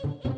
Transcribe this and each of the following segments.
Welcome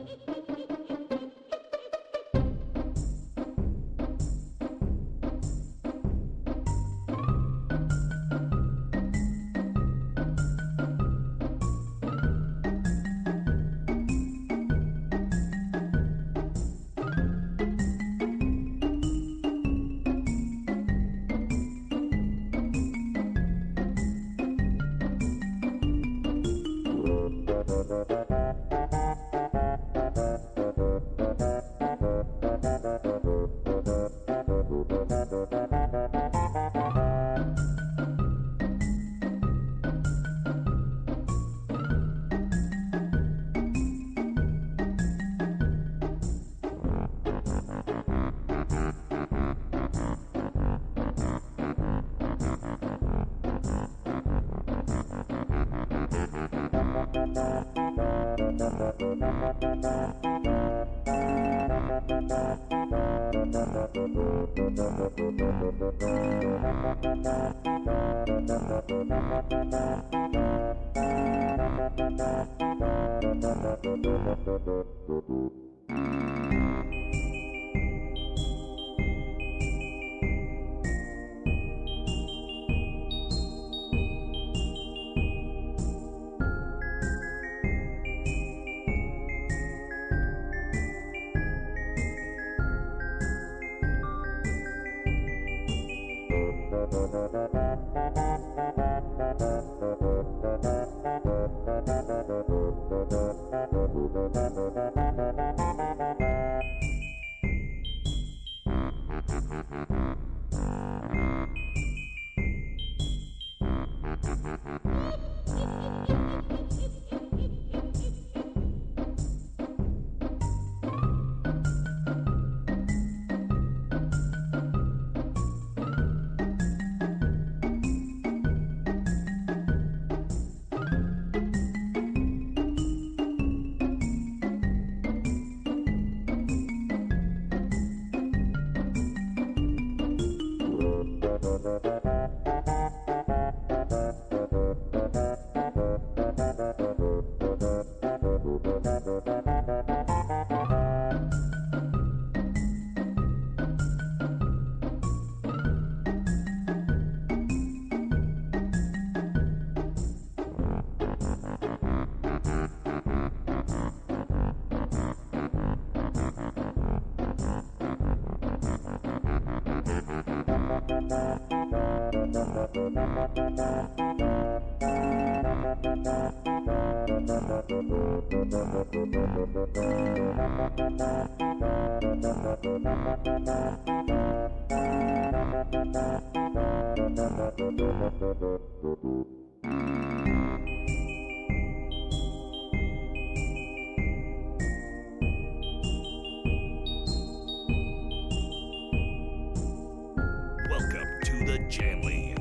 to the Jamly,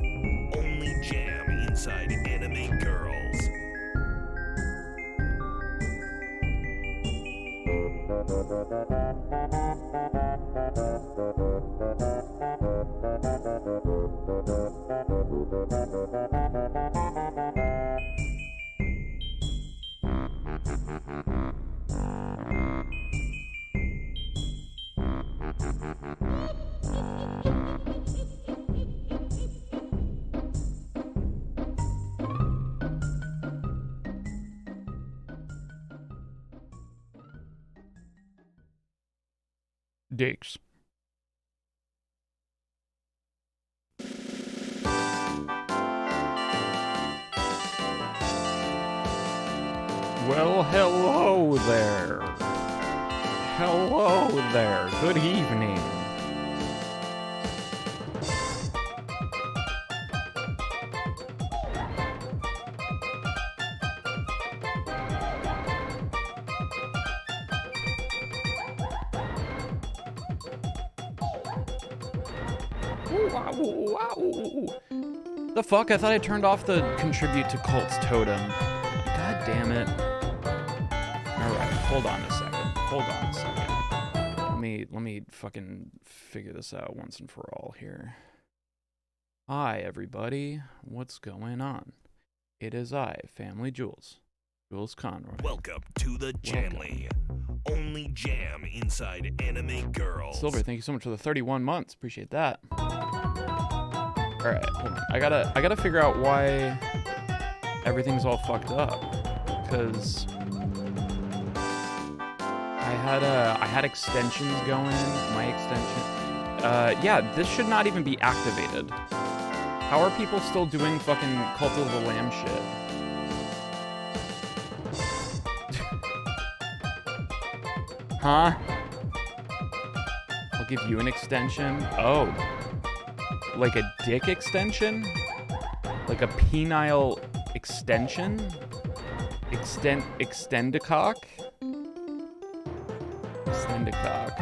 only jam inside anime girls. Dicks. Well, hello there. Hello there. Good evening. The fuck? I thought I turned off the contribute to cults totem. God damn it. Alright, hold on a second. Let me fucking figure this out once and for all here. Hi everybody, what's going on? It is I, Family Jules, Jules Conroy. Welcome to the Jamly. Only jam inside anime girls. Silver, thank you so much for the 31 months. Appreciate that. Alright, hold on. I gotta figure out why everything's all fucked up. Because I had extensions going, my extension. Yeah, this should not even be activated. How are people still doing fucking Cult of the Lamb shit? Huh? I'll give you an extension. Oh. Like a dick extension? Like a penile extension? Extendicock? Extendicock.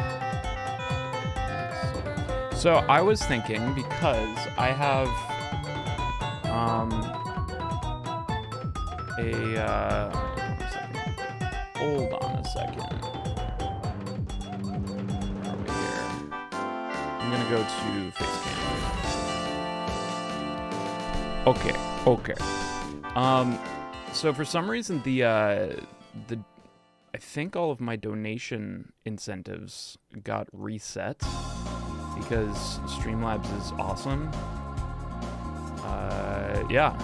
So I was thinking, because I have hold on a second. Where are we here? I'm gonna go to Facecam. Okay. So for some reason I think all of my donation incentives got reset because Streamlabs is awesome. Yeah.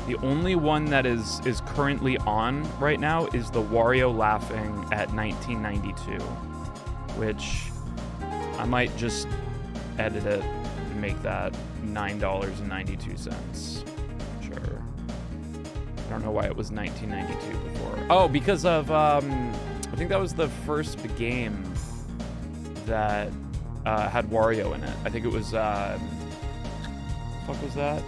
The only one that is currently on right now is the Wario laughing at 1992, which I might just edit it and make that $9.92. Sure. I don't know why it was 1992 before. Oh, because of I think that was the first game that had Wario in it. I think it was what the fuck was that?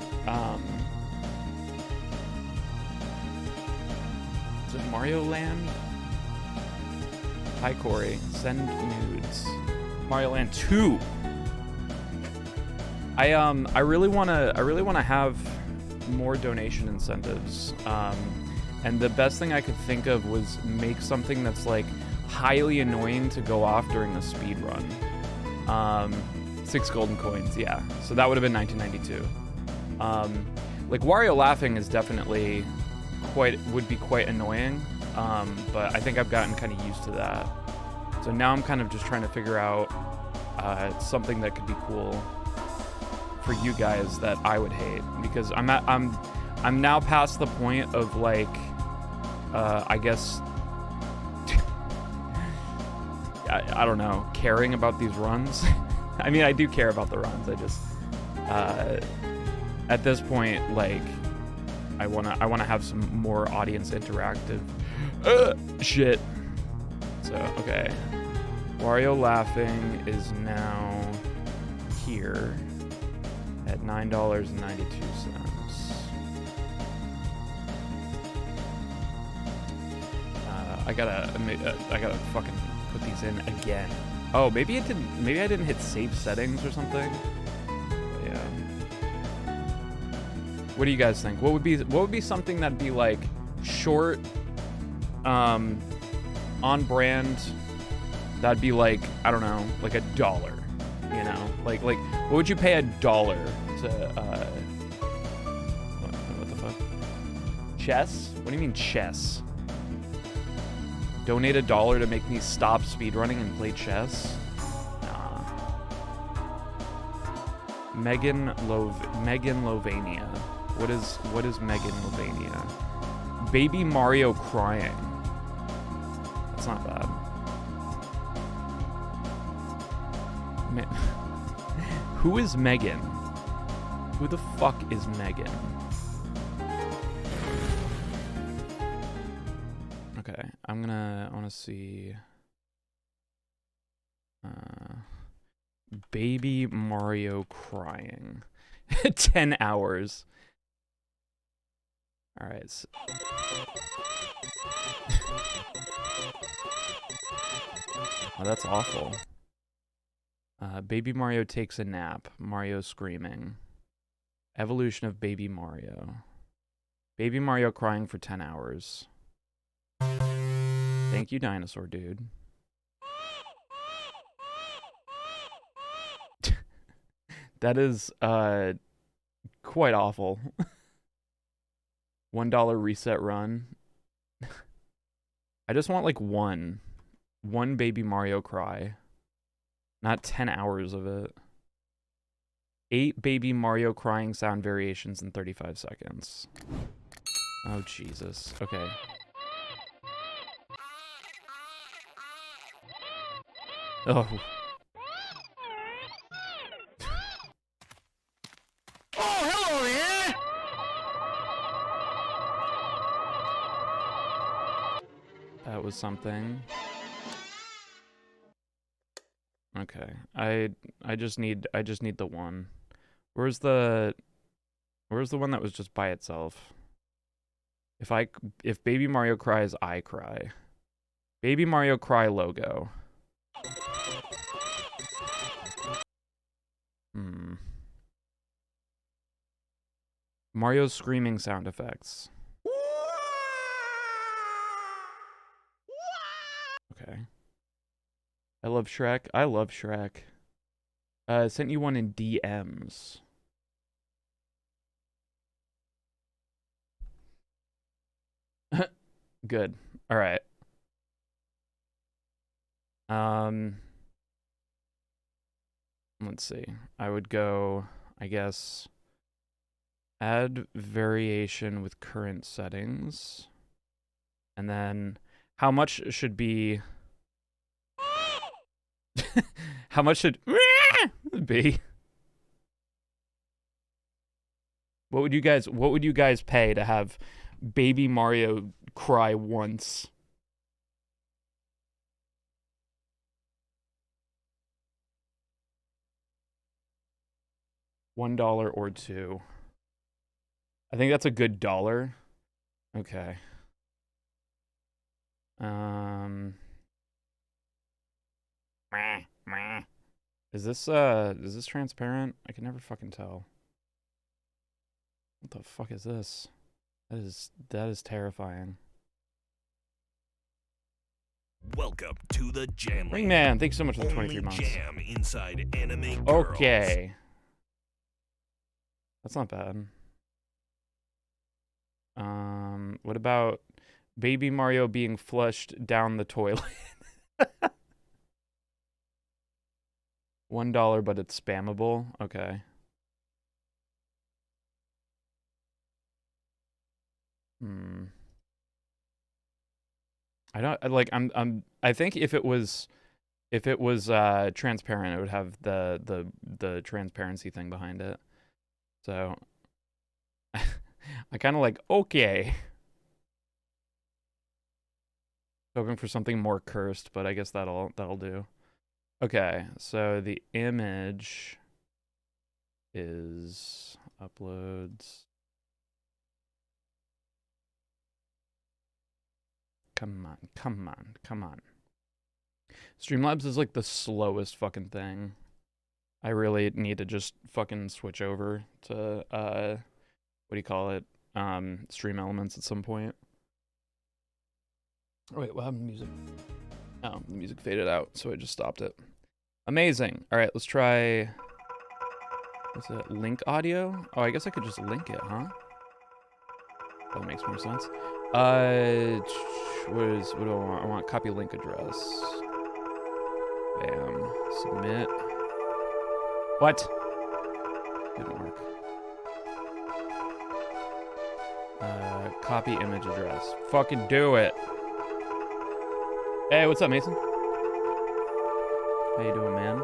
Is it Mario Land? Hi Corey, send nudes. Mario Land 2. I really wanna have more donation incentives. And the best thing I could think of was make something that's like highly annoying to go off during a speed run. 6 golden coins, yeah. So that would have been 1992. Like Wario laughing is definitely would be quite annoying. But I think I've gotten kind of used to that. So now I'm kind of just trying to figure out something that could be cool for you guys that I would hate, because I'm now past the point of like I guess I don't know, caring about these runs. I mean, I do care about the runs. I just at this point, like I wanna have some more audience interactive shit. So okay, Wario laughing is now here at $9.92. I gotta fucking put these in again. Oh, maybe I didn't hit save settings or something. But yeah. What do you guys think? What would be something that'd be like short, on brand? That'd be like, I don't know, like $1. You know, like what would you pay $1 to what the fuck? Chess? What do you mean chess? Donate $1 to make me stop speedrunning and play chess? Nah. Megan Lovania. What is Megan Lovania? Baby Mario crying. That's not bad. Who is Megan? Who the fuck is Megan? Okay, I wanna see Baby Mario crying. 10 hours. All right. So oh, that's awful. Baby Mario takes a nap. Mario screaming. Evolution of Baby Mario. Baby Mario crying for 10 hours. Thank you, dinosaur dude. That is quite awful. $1 reset run. I just want like one Baby Mario cry, not 10 hours of it. 8 Baby Mario crying sound variations in 35 seconds. Oh, Jesus. Okay. Oh. Oh, hello there! That was something. Okay. I just need the one. Where's the one that was just by itself? If Baby Mario cries, I cry. Baby Mario cry logo. Mario's screaming sound effects. Okay. I love Shrek. I love Shrek. Sent you one in DMs. Good. All right. Let's see. I would go, I guess, add variation with current settings. And then how much should be how much should be? What would you guys pay to have Baby Mario cry once? $1 or $2. I think that's a good dollar. Okay. Is this transparent? I can never fucking tell. What the fuck is this? That is terrifying. Welcome to the Jam League. Ringman, thanks so much for the 23 Only months. jam inside anime girls. Okay. That's not bad. What about Baby Mario being flushed down the toilet? $1, but it's spammable. Okay. I don't like. I think if it was transparent, it would have the transparency thing behind it. So I kind of like, okay. Hoping for something more cursed, but I guess that'll do. Okay, so the image is uploads. Come on. Streamlabs is like the slowest fucking thing. I really need to just fucking switch over to what do you call it? Stream Elements at some point. Oh, wait, what happened to music? Oh, the music faded out, so I just stopped it. Amazing. All right, let's try. What's it? Link audio? Oh, I guess I could just link it, huh? That makes more sense. What do I want? I want copy link address. Bam. Submit. What? Didn't work. Copy image address. Fucking do it. Hey, what's up, Mason? How you doing, man?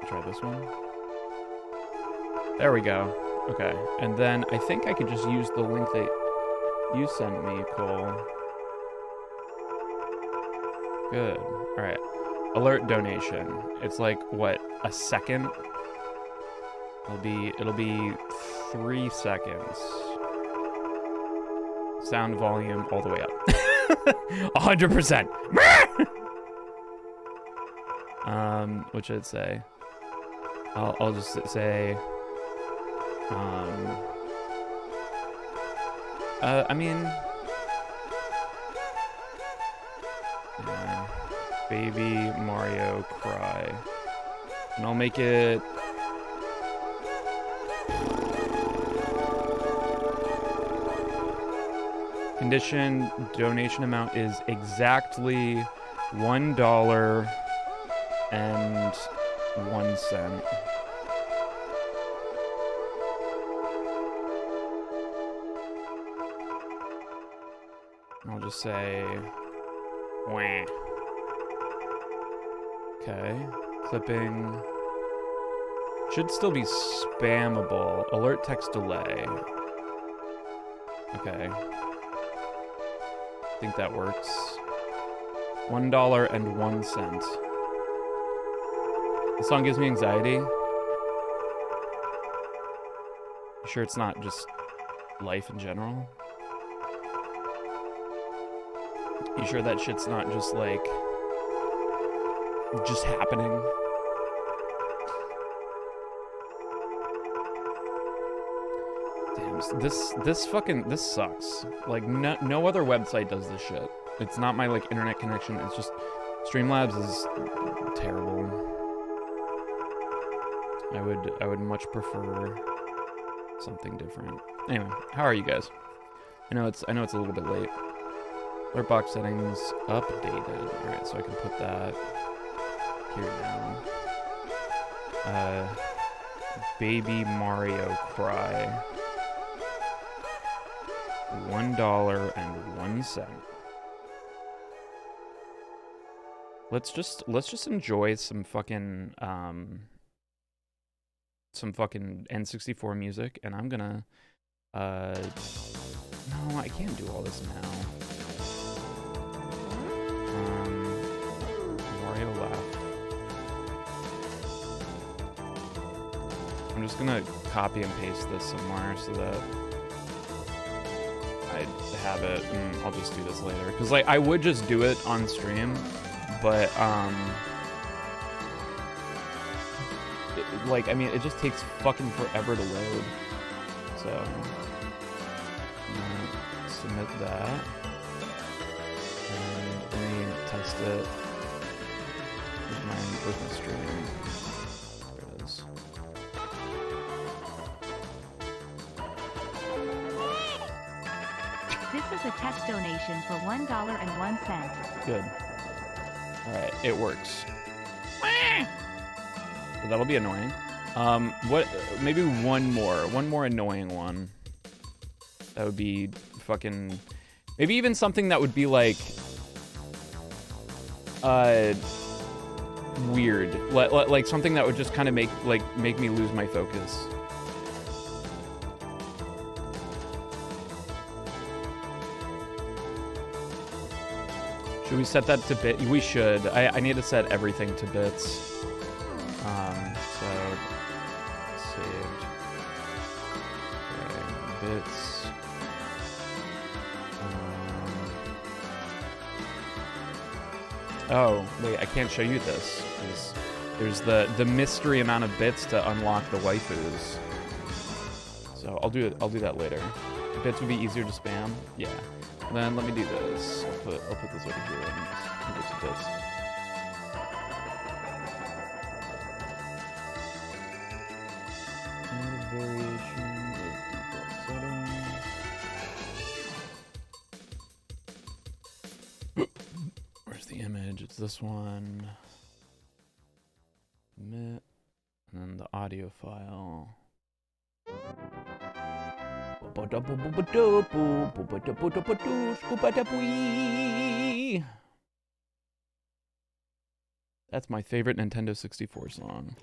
Try this one. There we go. Okay, and then I think I could just use the link that you sent me, Cole. Good. All right. Alert donation. It's like what, a second? It'll be 3 seconds. Sound volume all the way up. 100%. What should it say? I'll just say. I mean, yeah, Baby Mario cry, and I'll make it Condition donation amount is exactly $1.01. I'll just say, wah. Okay, clipping. Should still be spammable. Alert text delay. Okay. I think that works. $1.01. This song gives me anxiety. You sure it's not just life in general? You sure that shit's not just like just happening? Damn, this sucks. Like no other website does this shit. It's not my like internet connection. It's just Streamlabs is terrible. I would much prefer something different. Anyway, how are you guys? I know it's a little bit late. Alert box settings updated. All right, so I can put that here now. Baby Mario Cry. $1.01. Let's just enjoy some fucking N64 music, and I'm gonna no, I can't do all this now. Mario laugh. I'm just gonna copy and paste this somewhere so that I have it, and I'll just do this later. Because like I would just do it on stream, but like I mean it just takes fucking forever to load. So I'm gonna submit that, and let me test it with my stream. There it is. This is a test donation for $1.01. Good. Alright, it works. So that'll be annoying. What? Maybe one more annoying one. That would be fucking... Maybe even something that would be like... weird. Like something that would just kind of make me lose my focus. Should we set that to bit? We should. I need to set everything to bits. So saved. Okay, bits. Oh wait, I can't show you this because there's the mystery amount of bits to unlock the waifus. So I'll do that later. Bits would be easier to spam. Yeah. Then let me do this. I'll put this over here and just move it to bits. Variation of default settings. Where's the image? It's this one. Submit. And then the audio file. That's my favorite Nintendo 64 song.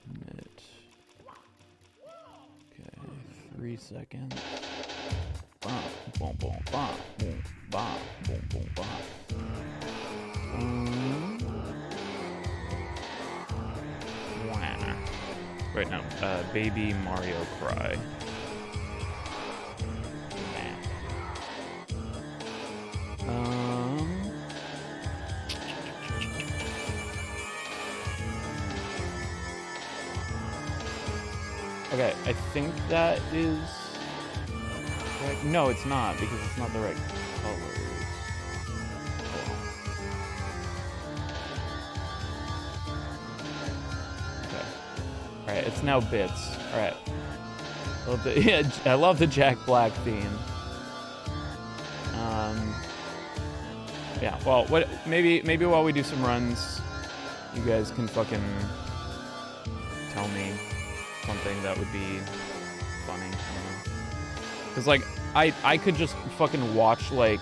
Submit. Okay, 3 seconds. Boom, boom, boom, boom, boom, boom, boom, boom, boom. Right now, Baby Mario Cry. Okay, I think that is... Right. No, it's not, because it's not the right color. Alright, it's now bits. Alright. I love the Jack Black theme. Yeah, well, what? Maybe while we do some runs, you guys can fucking tell me something that would be funny. Because, like, I could just fucking watch, like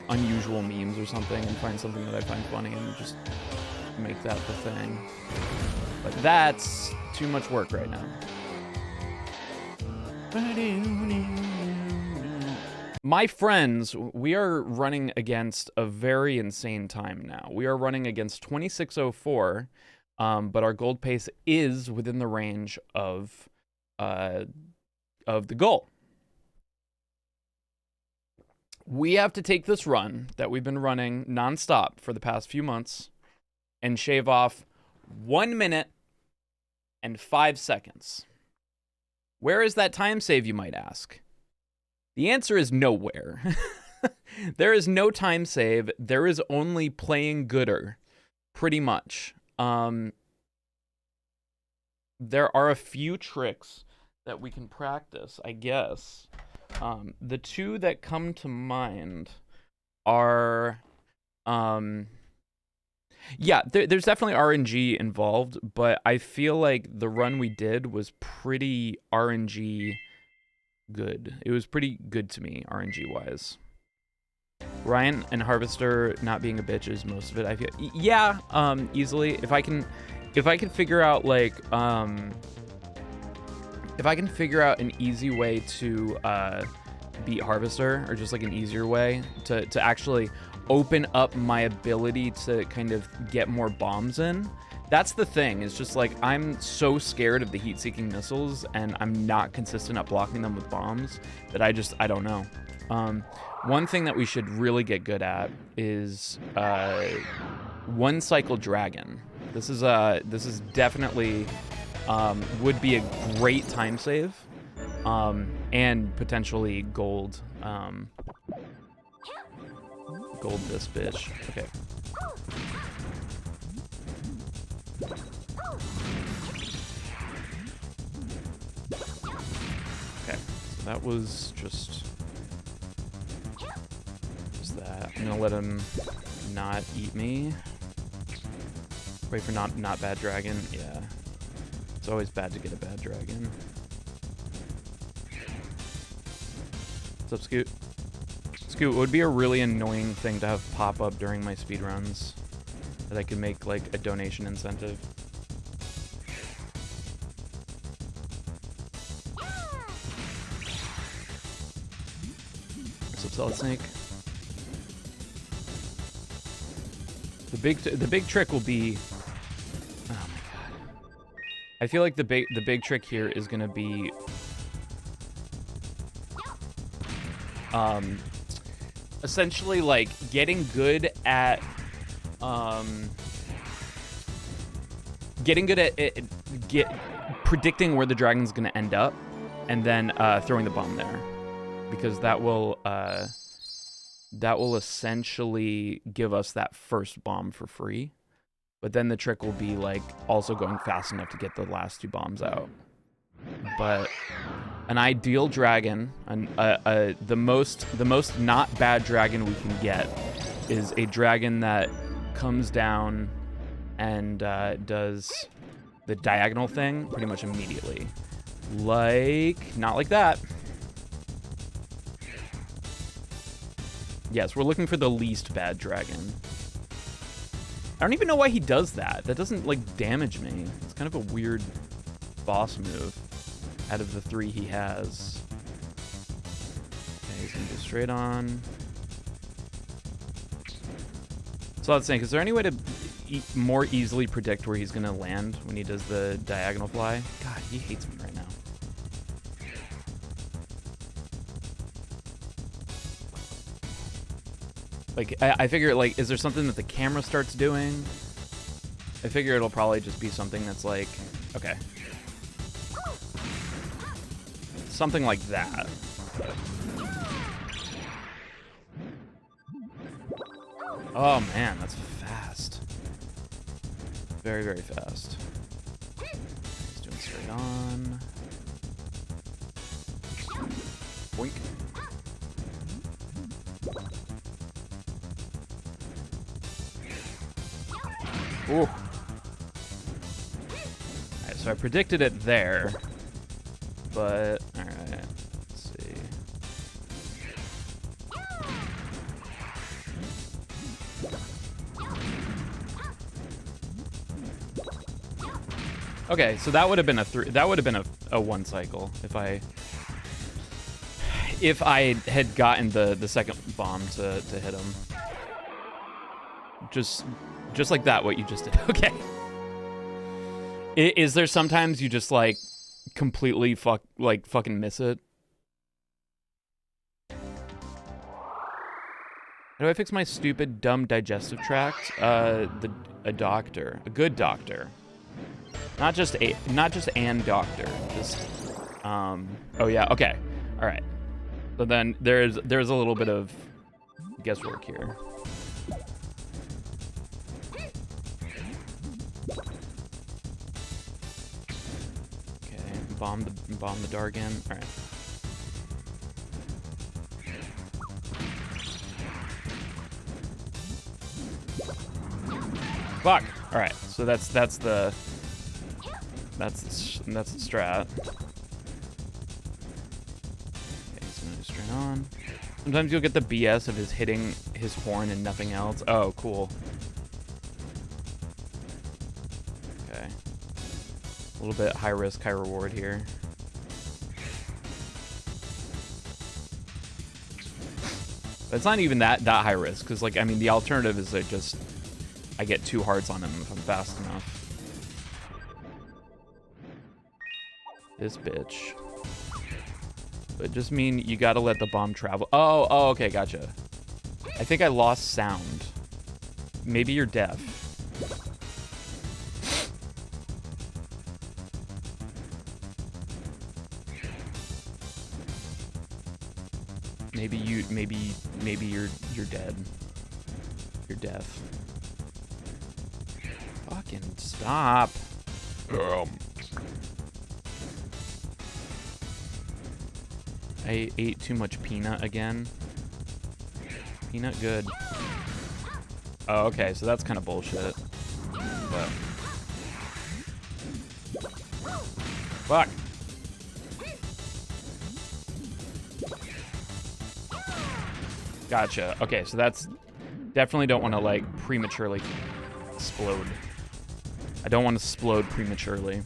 unusual memes or something and find something that I find funny and just make that the thing. But that's too much work right now. My friends, we are running against a very insane time now. We are running against 26:04, but our gold pace is within the range of the goal. We have to take this run that we've been running nonstop for the past few months and shave off 1 minute and 5 seconds. Where is that time save, you might ask? The answer is nowhere. There is no time save. There is only playing gooder, pretty much. There are a few tricks that we can practice, I guess. The two that come to mind are, yeah, there's definitely RNG involved, but I feel like the run we did was pretty RNG good. It was pretty good to me, RNG-wise. Ryan and Harvester not being a bitch is most of it, I feel. Yeah, easily. If I can figure out, like, if I can figure out an easy way to beat Harvester, or just like an easier way to actually open up my ability to kind of get more bombs in. That's the thing, is just like, I'm so scared of the heat-seeking missiles and I'm not consistent at blocking them with bombs that I don't know. One thing that we should really get good at is one cycle dragon. This is definitely would be a great time save, and potentially gold. Gold this bitch. Okay. Okay, so that was just that. I'm gonna let him not eat me. Wait for not bad dragon. Yeah, it's always bad to get a bad dragon. What's up, Scoot? Scoot, it would be a really annoying thing to have pop up during my speedruns that I could make like a donation incentive. What's up, Solid Snake? The big trick will be, oh my god. I feel like the big trick here is gonna be essentially like getting good at predicting where the dragon's gonna end up, and then throwing the bomb there, because that will essentially give us that first bomb for free. But then the trick will be like also going fast enough to get the last two bombs out. But an ideal dragon, the most not bad dragon we can get, is a dragon that comes down and does the diagonal thing pretty much immediately. Like, not like that. Yes, we're looking for the least bad dragon. I don't even know why he does that. That doesn't, like, damage me. It's kind of a weird boss move out of the three he has. Okay, he's gonna go straight on. So I was saying, is there any way to more easily predict where he's gonna land when he does the diagonal fly? God, he hates me right now. Like, I figure, like, is there something that the camera starts doing? I figure it'll probably just be something that's like, okay. Something like that. Oh man, that's fast. Very, very fast. He's doing straight on. Boink. Ooh. Alright, so I predicted it there. But, alright. Let's see. Okay, so that would have been a one cycle if I had gotten the second bomb to hit him. Just like that, what you just did. Okay. Is there sometimes you just like completely fucking miss it? How do I fix my stupid dumb digestive tract? A doctor, a good doctor. Not just an doctor. Just oh yeah, okay. All right. So then there's a little bit of guesswork here. Okay, bomb the Dargan. All right. Fuck. All right. So that's the strat. Okay, so now straight on. Sometimes you'll get the BS of his hitting his horn and nothing else. Oh, cool. Okay. A little bit high risk, high reward here. But it's not even that high risk, because like, I mean, the alternative is that I get 2 hearts on him if I'm fast enough. This bitch. But just mean you gotta let the bomb travel. Oh, okay, gotcha. I think I lost sound. Maybe you're deaf. Maybe you're dead. You're deaf. Fucking stop. I ate too much peanut again. Peanut good. Oh, okay, so that's kind of bullshit. But fuck. Gotcha. Okay, so that's definitely don't want to like prematurely explode. I don't want to explode prematurely.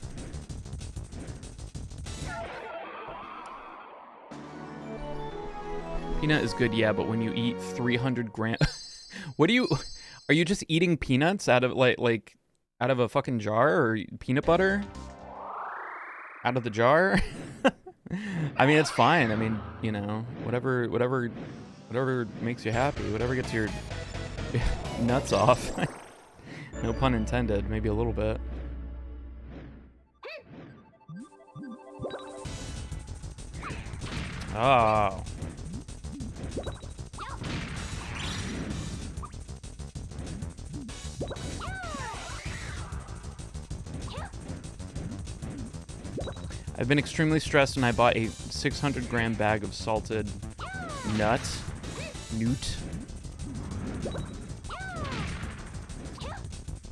Peanut is good, yeah, but when you eat 300 grams, are you just eating peanuts out of like out of a fucking jar, or peanut butter out of the jar? I mean, it's fine. I mean, you know, whatever makes you happy, whatever gets your nuts off. No pun intended, maybe a little bit. Oh. I've been extremely stressed and I bought a 600-gram bag of salted newt.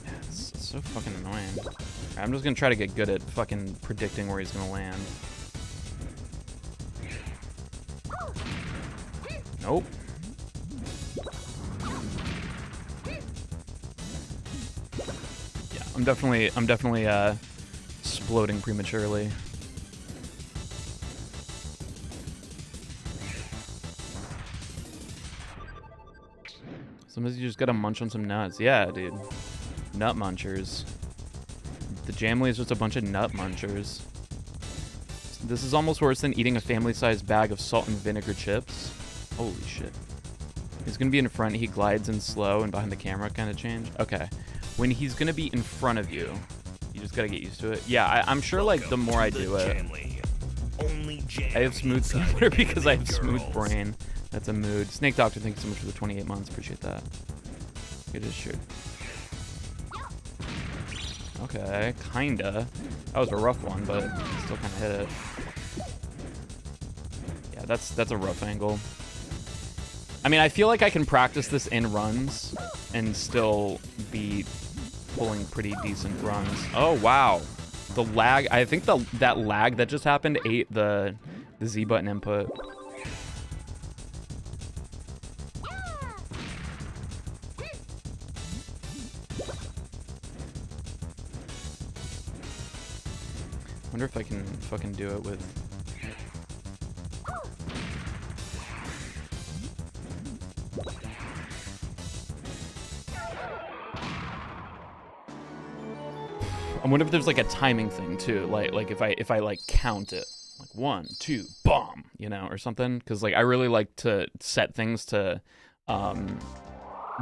Yeah, it's so fucking annoying. Right, I'm just gonna try to get good at fucking predicting where he's gonna land. Nope. Yeah, I'm definitely exploding prematurely. Sometimes you just gotta munch on some nuts. Yeah, dude. Nut munchers. The Jamley is just a bunch of nut munchers. This is almost worse than eating a family-sized bag of salt and vinegar chips. Holy shit. He's gonna be in front, he glides in slow, and behind the camera kind of change. Okay. When he's gonna be in front of you, you just gotta get used to it. Yeah, I'm sure like the more I do it. I have smooth peanut butter because I have smooth brain. That's a mood. Snake Doctor, thank you so much for the 28 months. Appreciate that. It is sure. Okay, kinda. That was a rough one, but still kind of hit it. Yeah, that's a rough angle. I mean, I feel like I can practice this in runs and still be pulling pretty decent runs. Oh wow, the lag. I think that lag that just happened ate the Z button input. Wonder if I can fucking do it with. I wonder if there's like a timing thing too, like if I like count it, like 1, 2, bomb, you know, or something. Because like I really like to set things to,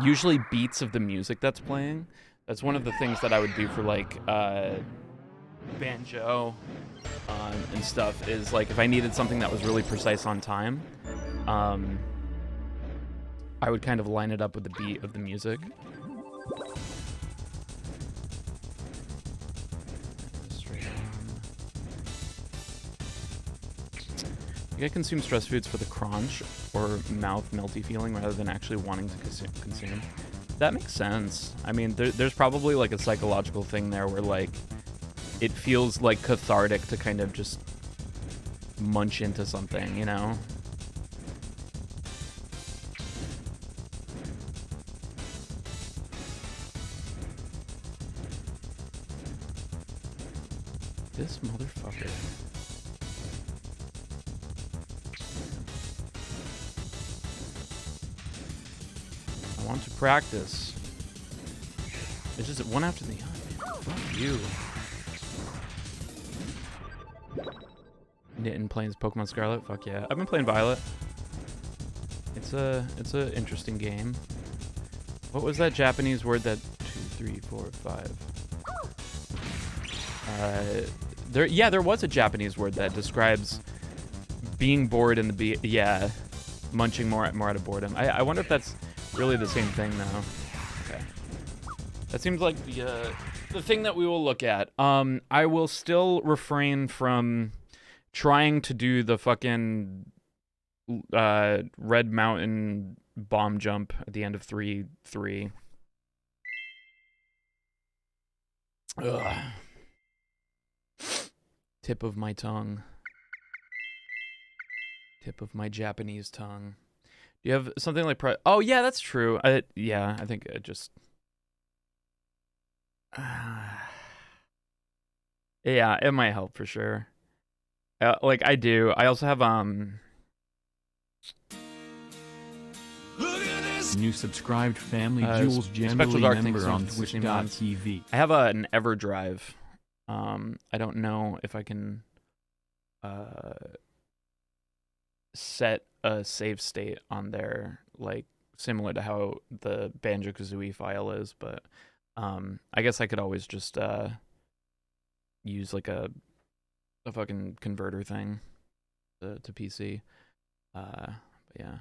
usually beats of the music that's playing. That's one of the things that I would do for like banjo and stuff. Is like if I needed something that was really precise on time, I would kind of line it up with the beat of the music. You gotta consume stress foods for the crunch or mouth melty feeling rather than actually wanting to consume. That makes sense. I mean, there's probably like a psychological thing there where like it feels like cathartic to kind of just munch into something, you know? This motherfucker. I want to practice. It's just one after the other. Fuck you. Knitting playing Pokemon Scarlet? Fuck yeah. I've been playing Violet. It's a interesting game. What was that Japanese word that 2, 3, 4, 5? There was a Japanese word that describes being bored in the munching more out of boredom. I wonder if that's really the same thing though. Okay. That seems like the thing that we will look at. I will still refrain from trying to do the fucking Red Mountain bomb jump at the end of 3-3. Ugh. Tip of my tongue. Tip of my Japanese tongue. Do you have something like oh yeah, that's true. Yeah, I think it just yeah, it might help for sure. Like I do. I also have new subscribed family Jules Spectral Dark member on Twitch.tv. I have an EverDrive. I don't know if I can set a save state on there, like similar to how the Banjo-Kazooie file is, but I guess I could always just use like a fucking converter thing to PC. But yeah.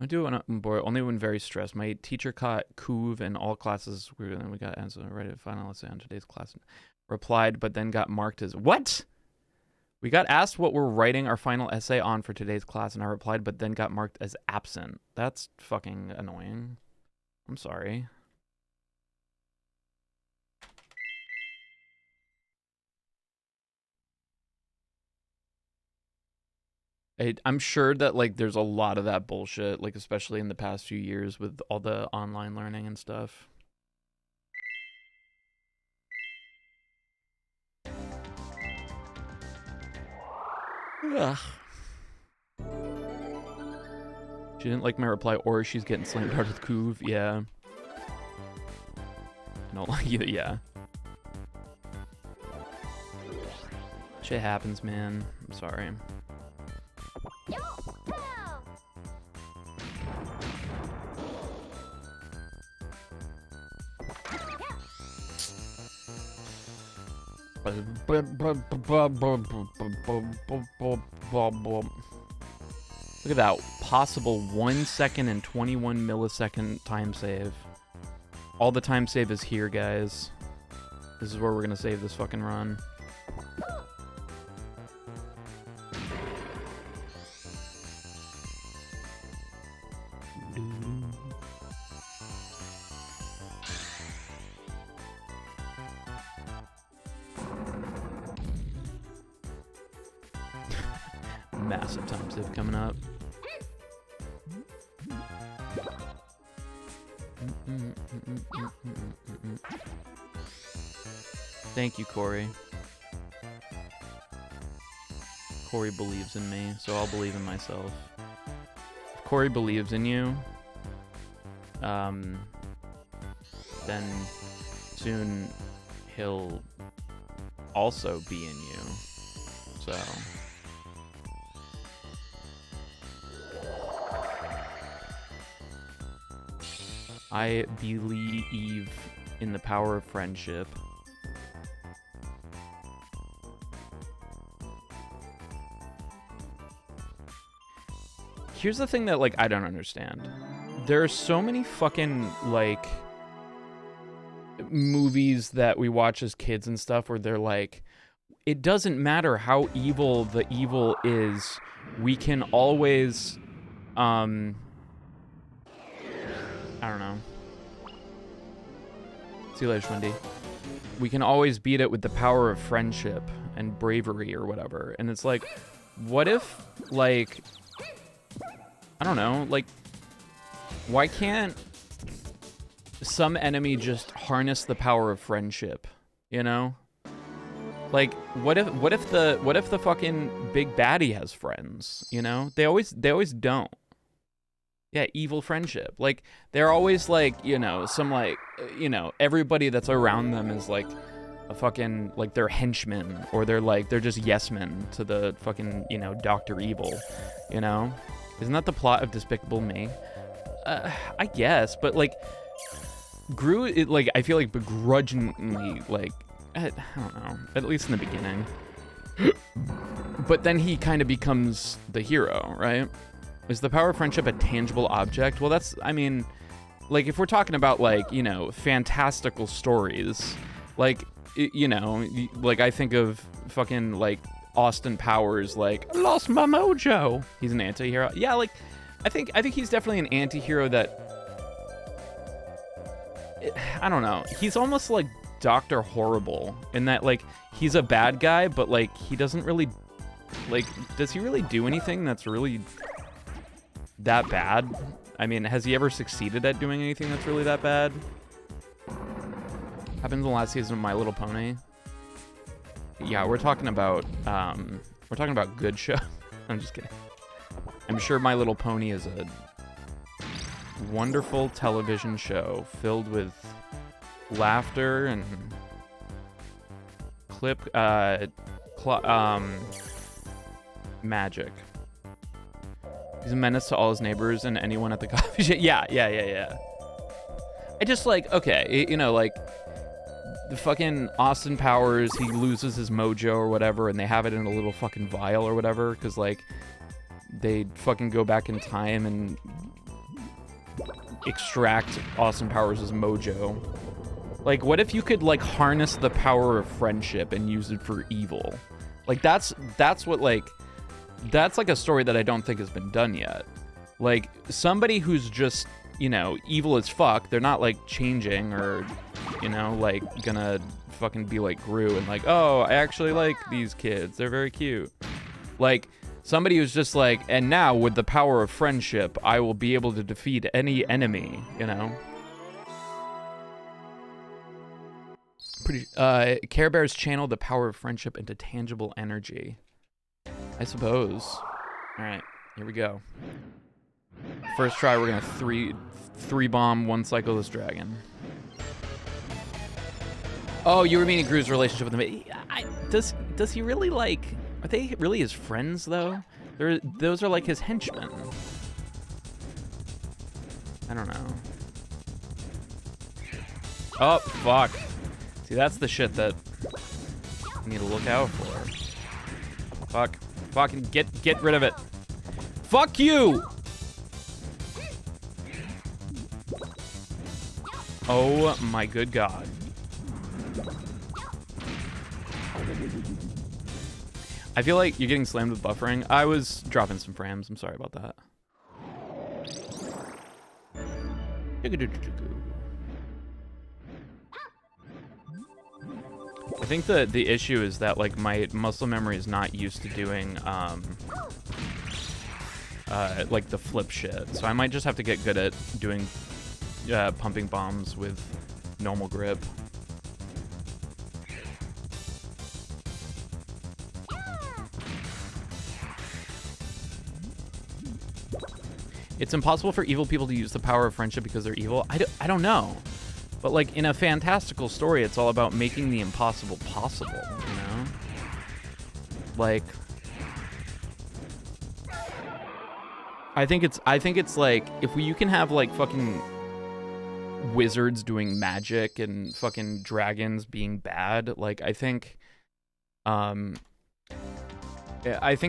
I do it only when very stressed. My teacher caught Coov in all classes. We got answer right at final essay on today's class. Replied, but then got marked as what? We got asked what we're writing our final essay on for today's class, and I replied, but then got marked as absent. That's fucking annoying. I'm sorry. I'm sure that like there's a lot of that bullshit, like especially in the past few years with all the online learning and stuff. Ugh. She didn't like my reply, or she's getting slammed hard with Coov. Yeah. No, like yeah. Shit happens, man. I'm sorry. Look at that possible 1 second and 21 millisecond time save. All the time save is here, guys. This is where we're gonna save this fucking run. massive time skip coming up. Thank you, Corey. Corey believes in me, so I'll believe in myself. If Corey believes in you, then soon he'll also be in you. So I believe in the power of friendship. Here's the thing that, like, I don't understand. There are so many fucking, like, movies that we watch as kids and stuff where they're like, it doesn't matter how evil the evil is, we can always, I don't know. See you later, Schwindy. We can always beat it with the power of friendship and bravery or whatever. And it's like, what if, like, I don't know, like, why can't some enemy just harness the power of friendship, you know? Like, what if the fucking big baddie has friends, you know? They always don't. Yeah, evil friendship. Like, they're always like, you know, some like, you know, everybody that's around them is like a fucking, like, they're henchmen, or they're just yes men to the fucking, you know, Dr. Evil, you know? Isn't that the plot of Despicable Me? I guess, but like, Gru, like, I feel like begrudgingly, like, I don't know, at least in the beginning. But then he kind of becomes the hero, right? Is the power of friendship a tangible object? Well, that's, I mean, like, if we're talking about, like, you know, fantastical stories, like, you know, like, I think of fucking, like, Austin Powers, like, I lost my mojo. He's an anti-hero. Yeah, like, I think he's definitely an anti-hero that, I don't know. He's almost like Dr. Horrible in that, like, he's a bad guy, but, like, he doesn't really, like, does he really do anything that's really that bad? I mean, has he ever succeeded at doing anything that's really that bad? Happened in the last season of My Little Pony. Yeah, we're talking about good show. I'm just kidding. I'm sure My Little Pony is a wonderful television show filled with laughter and magic. He's a menace to all his neighbors and anyone at the coffee shop. Yeah. I just, like, okay, you know, like, the fucking Austin Powers, he loses his mojo or whatever, and they have it in a little fucking vial or whatever, because, like, they fucking go back in time and extract Austin Powers' mojo. Like, what if you could, like, harness the power of friendship and use it for evil? Like, that's what, like, that's, like, a story that I don't think has been done yet. Like, somebody who's just, you know, evil as fuck, they're not, like, changing or, you know, like, gonna fucking be like Gru and like, oh, I actually like these kids, they're very cute. Like, somebody who's just like, and now with the power of friendship, I will be able to defeat any enemy, you know? Pretty, Care Bears channeled the power of friendship into tangible energy. I suppose. All right, here we go. First try, we're gonna three bomb one cycle this dragon. Oh, you were meaning Gru's relationship with him. Does he really, like, are they really his friends though? Those are like his henchmen. I don't know. Oh, fuck. See, that's the shit that I need to look out for. Fuck. Fucking get rid of it. Fuck you! Oh my good god. I feel like you're getting slammed with buffering. I was dropping some frames. I'm sorry about that. I think the issue is that, like, my muscle memory is not used to doing like the flip shit. So I might just have to get good at doing pumping bombs with normal grip. It's impossible for evil people to use the power of friendship because they're evil. I don't know. But like in a fantastical story, it's all about making the impossible possible, you know? Like I think it's like if you can have like fucking wizards doing magic and fucking dragons being bad, like I think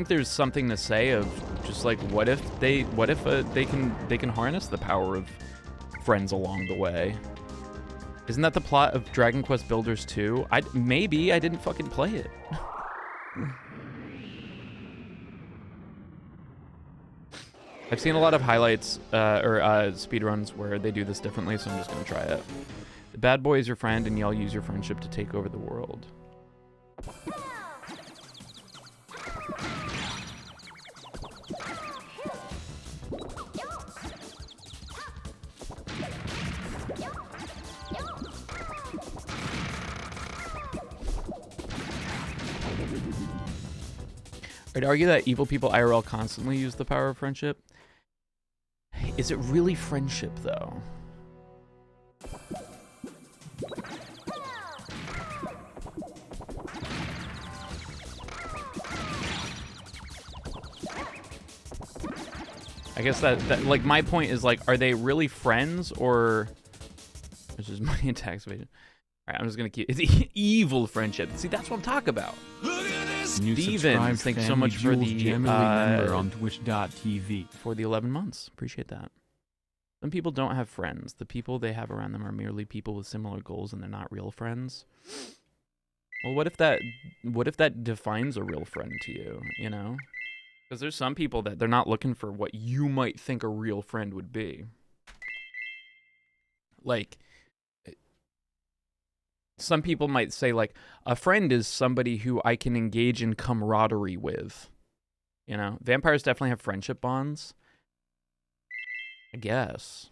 there's something to say of just like what if they can harness the power of friends along the way. Isn't that the plot of Dragon Quest Builders 2? Maybe I didn't fucking play it. I've seen a lot of highlights or speedruns where they do this differently, so I'm just gonna try it. The bad boy is your friend, and y'all use your friendship to take over the world. I'd argue that evil people IRL constantly use the power of friendship. Is it really friendship, though? I guess that like my point is like, are they really friends or this is my tax evasion? All right, I'm just gonna keep it's evil friendship. See, that's what I'm talking about. Steven, thanks so much for the member on Twitch.tv for the 11 months. Appreciate that. Some people don't have friends. The people they have around them are merely people with similar goals, and they're not real friends. Well, what if that defines a real friend to you? You know, because there's some people that they're not looking for what you might think a real friend would be. Like, some people might say, like, a friend is somebody who I can engage in camaraderie with. You know, vampires definitely have friendship bonds. I guess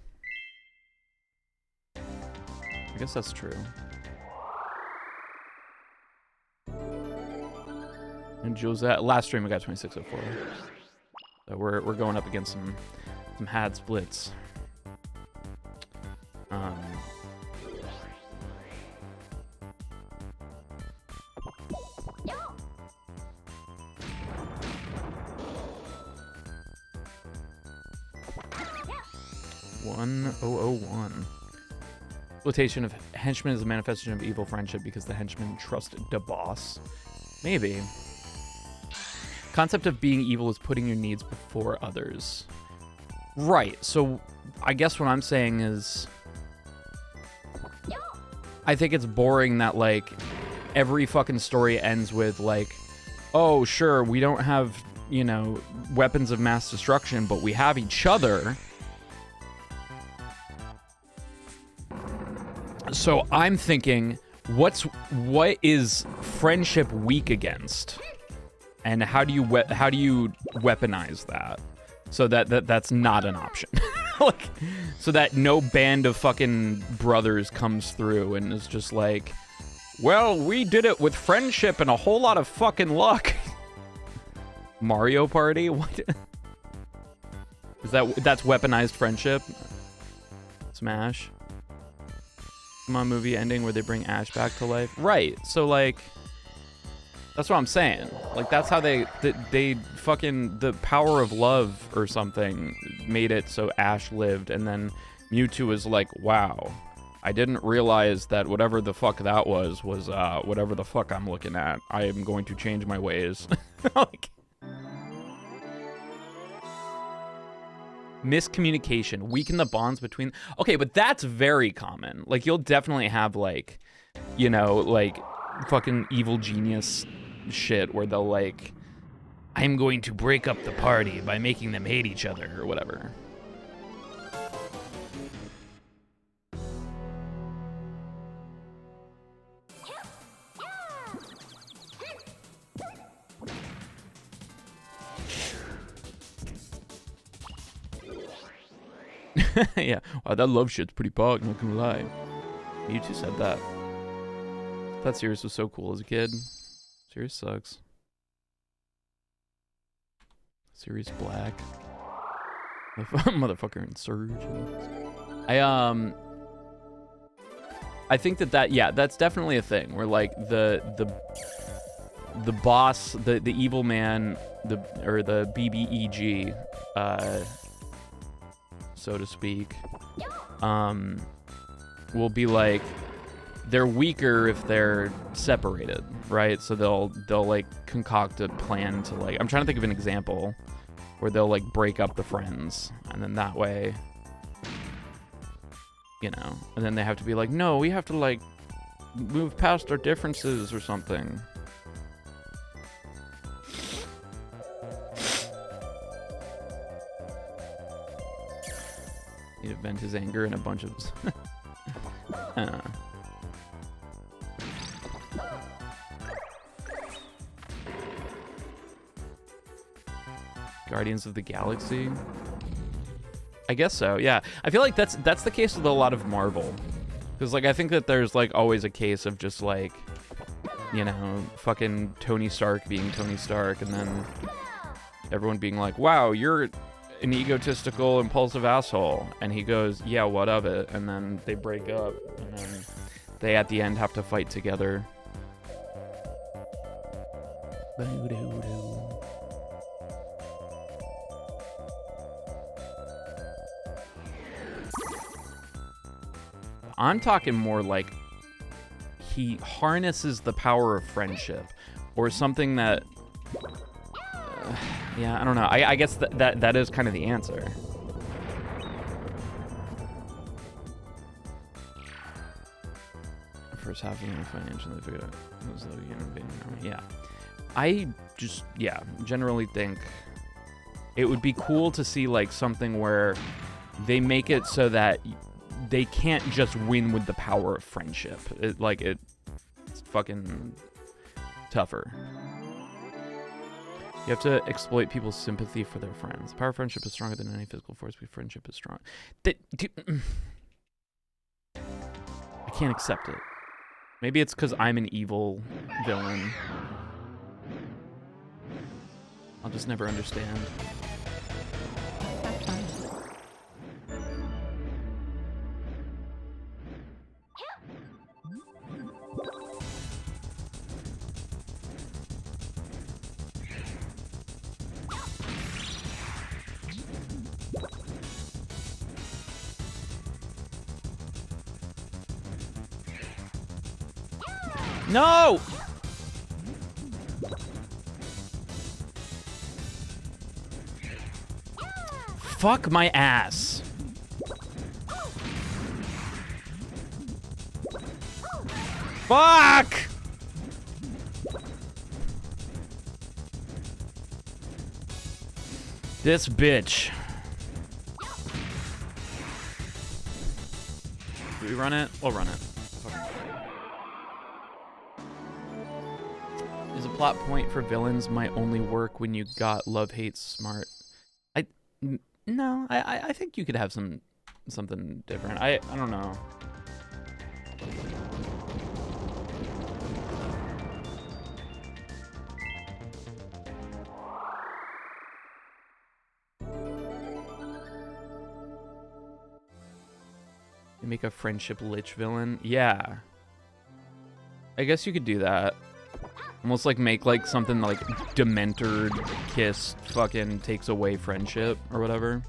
that's true. And Josette, last stream we got 2604. So we're going up against some had splits. $1,001. Exploitation of henchmen is a manifestation of evil friendship because the henchmen trust the boss. Maybe. Concept of being evil is putting your needs before others. Right. So I guess what I'm saying is I think it's boring that like every fucking story ends with like, oh sure, we don't have, you know, weapons of mass destruction, but we have each other. So I'm thinking, what is friendship weak against, and how do you weaponize that so that's not an option, like, so that no band of fucking brothers comes through and is just like, well, we did it with friendship and a whole lot of fucking luck. Mario Party? What? That's weaponized friendship? Smash. Pokemon movie ending where they bring Ash back to life. Right. So like that's what I'm saying. Like that's how they fucking the power of love or something made it so Ash lived, and then Mewtwo was like, wow, I didn't realize that whatever the fuck that was whatever the fuck I'm looking at. I am going to change my ways. Like, miscommunication, weaken the bonds between. Okay, but that's very common. Like, you'll definitely have, like, you know, like, fucking evil genius shit where they'll, like, I'm going to break up the party by making them hate each other or whatever. Yeah. Wow, that love shit's pretty pog, not gonna lie. Mewtwo said that. I thought Sirius was so cool as a kid. Sirius sucks. Sirius Black. Motherfucker in Surge. I think that yeah, that's definitely a thing where like the boss, the evil man, or the BBEG, so to speak, will be like, they're weaker if they're separated, right? So they'll like concoct a plan to like, I'm trying to think of an example where they'll like break up the friends, and then that way, you know, and then they have to be like, no, we have to like move past our differences or something. Need to vent his anger in a bunch of Guardians of the Galaxy. I guess so, yeah. I feel like that's the case with a lot of Marvel. Because, like, I think that there's, like, always a case of just, like, you know, fucking Tony Stark being Tony Stark, and then everyone being like, wow, you're an egotistical, impulsive asshole. And he goes, yeah, what of it? And then they break up, and then they, at the end, have to fight together. I'm talking more like he harnesses the power of friendship, or something that yeah, I don't know. I guess that is kind of the answer. First half of the financially figured out it was yeah. I just, yeah, generally think it would be cool to see like something where they make it so that they can't just win with the power of friendship. It's fucking tougher. You have to exploit people's sympathy for their friends. The power of friendship is stronger than any physical force, but friendship is strong. I can't accept it. Maybe it's because I'm an evil villain. I'll just never understand. No! Fuck my ass. Fuck! This bitch. Do we run it? We'll run it. Is a plot point for villains might only work when you got love, hate, smart. No, I think you could have something different. I don't know. You make a friendship lich villain? Yeah. I guess you could do that. Almost like make like something like Dementor Kiss fucking takes away friendship or whatever.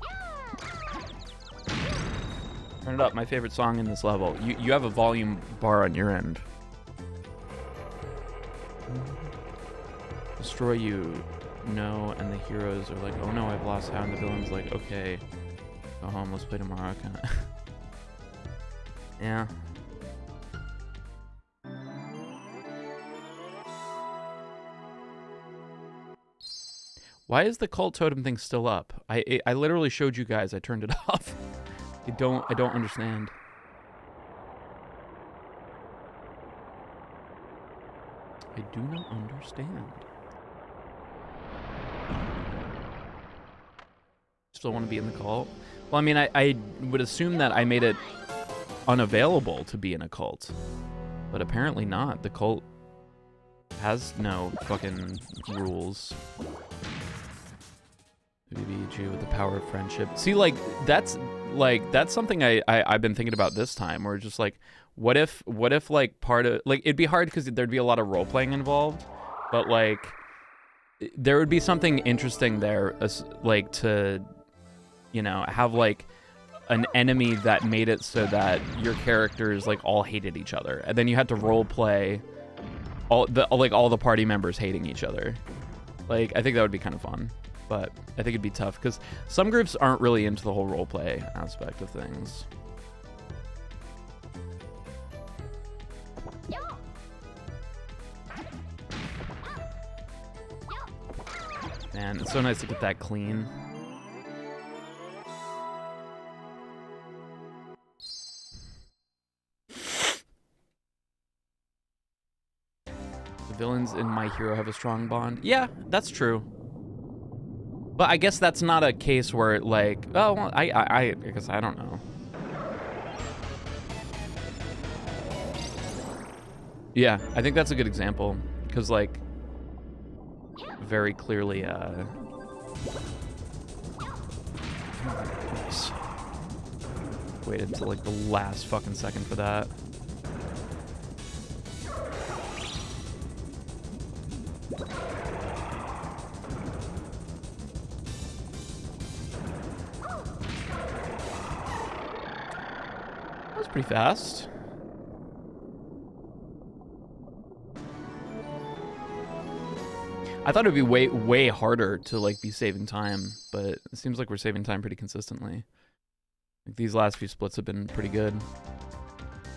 Turn it up, my favorite song in this level. You have a volume bar on your end. Destroy you. No, and the heroes are like, oh no, I've lost how, and the villain's like, okay, go home, let's play tomorrow, kinda. Yeah. Why is the cult totem thing still up? I literally showed you guys. I turned it off. I don't understand. I do not understand. Still want to be in the cult? Well, I mean, I would assume that I made it unavailable to be in a cult, but apparently not. The cult has no fucking rules. BBG with the power of friendship. See, like that's something I've been thinking about this time. Where just like, what if like part of like it'd be hard because there'd be a lot of role playing involved, but like there would be something interesting there, like to, you know, have like an enemy that made it so that your characters like all hated each other, and then you had to role play all the party members hating each other. Like I think that would be kind of fun. But I think it'd be tough because some groups aren't really into the whole roleplay aspect of things. Man, it's so nice to get that clean. The villains in My Hero have a strong bond. Yeah, that's true. But I guess that's not a case where, like, oh, well, I guess I don't know. Yeah, I think that's a good example, because, like, very clearly, waited until, like, the last fucking second for that. Pretty fast. I thought it'd be way harder to like be saving time, but it seems like we're saving time pretty consistently. Like, these last few splits have been pretty good.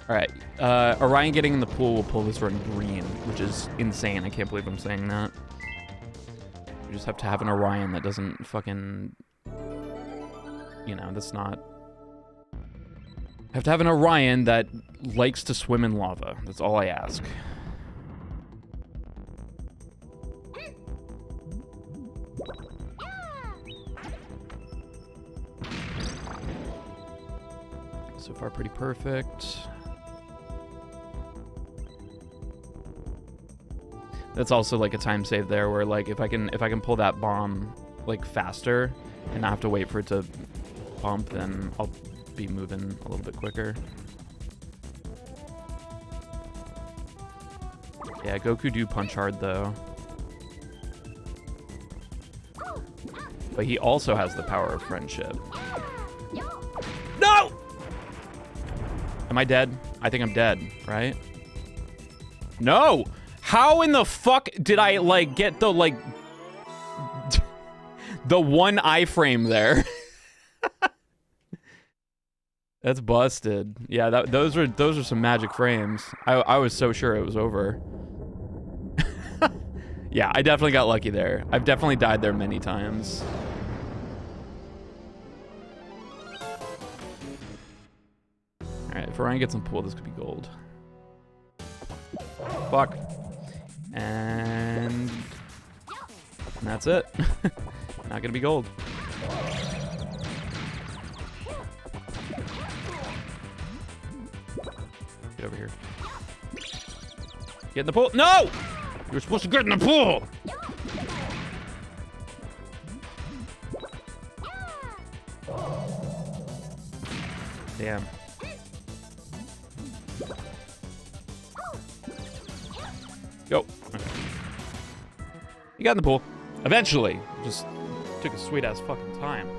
All right, Orion getting in the pool will pull this run green, which is insane. I can't believe I'm saying that. We just have to have an Orion that doesn't fucking, you know, that's not. I have to have an Orion that likes to swim in lava. That's all I ask. So far, pretty perfect. That's also like a time save there, where like if I can pull that bomb like faster and not have to wait for it to pump, then I'll be moving a little bit quicker. Yeah, Goku do punch hard though. But he also has the power of friendship. No! Am I dead? I think I'm dead, right? No! How in the fuck did I like get the like the one iframe there? That's busted. Yeah, those are some magic frames. I was so sure it was over. Yeah, I definitely got lucky there. I've definitely died there many times. All right, if Orion gets some pull, this could be gold. Fuck. And that's it. Not gonna be gold. Get over here. Get in the pool. No! You're supposed to get in the pool! Damn. Go. Okay. You got in the pool. Eventually. Just took a sweet-ass fucking time.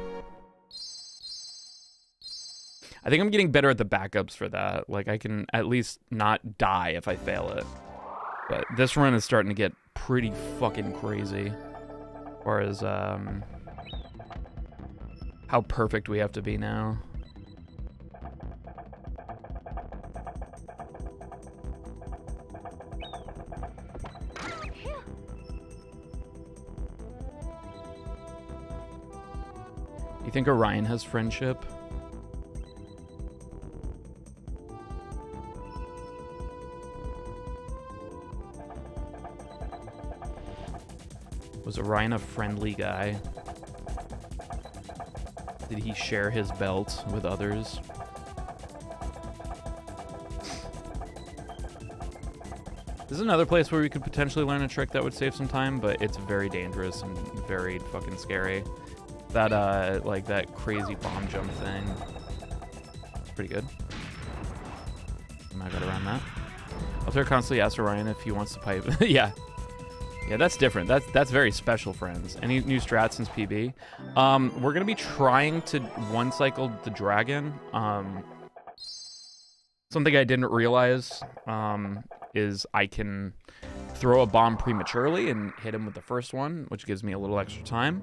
I think I'm getting better at the backups for that. Like, I can at least not die if I fail it. But this run is starting to get pretty fucking crazy. As far as, how perfect we have to be now. You think Orion has friendship? Was Orion a friendly guy? Did he share his belt with others? This is another place where we could potentially learn a trick that would save some time, but it's very dangerous and very fucking scary. That, like, that crazy bomb jump thing. It's pretty good. I got around that. Altair constantly asks Orion if he wants to pipe. Yeah. Yeah, that's different. That's very special, friends. Any new strats since PB? We're going to be trying to one-cycle the dragon. Something I didn't realize is I can throw a bomb prematurely and hit him with the first one, which gives me a little extra time.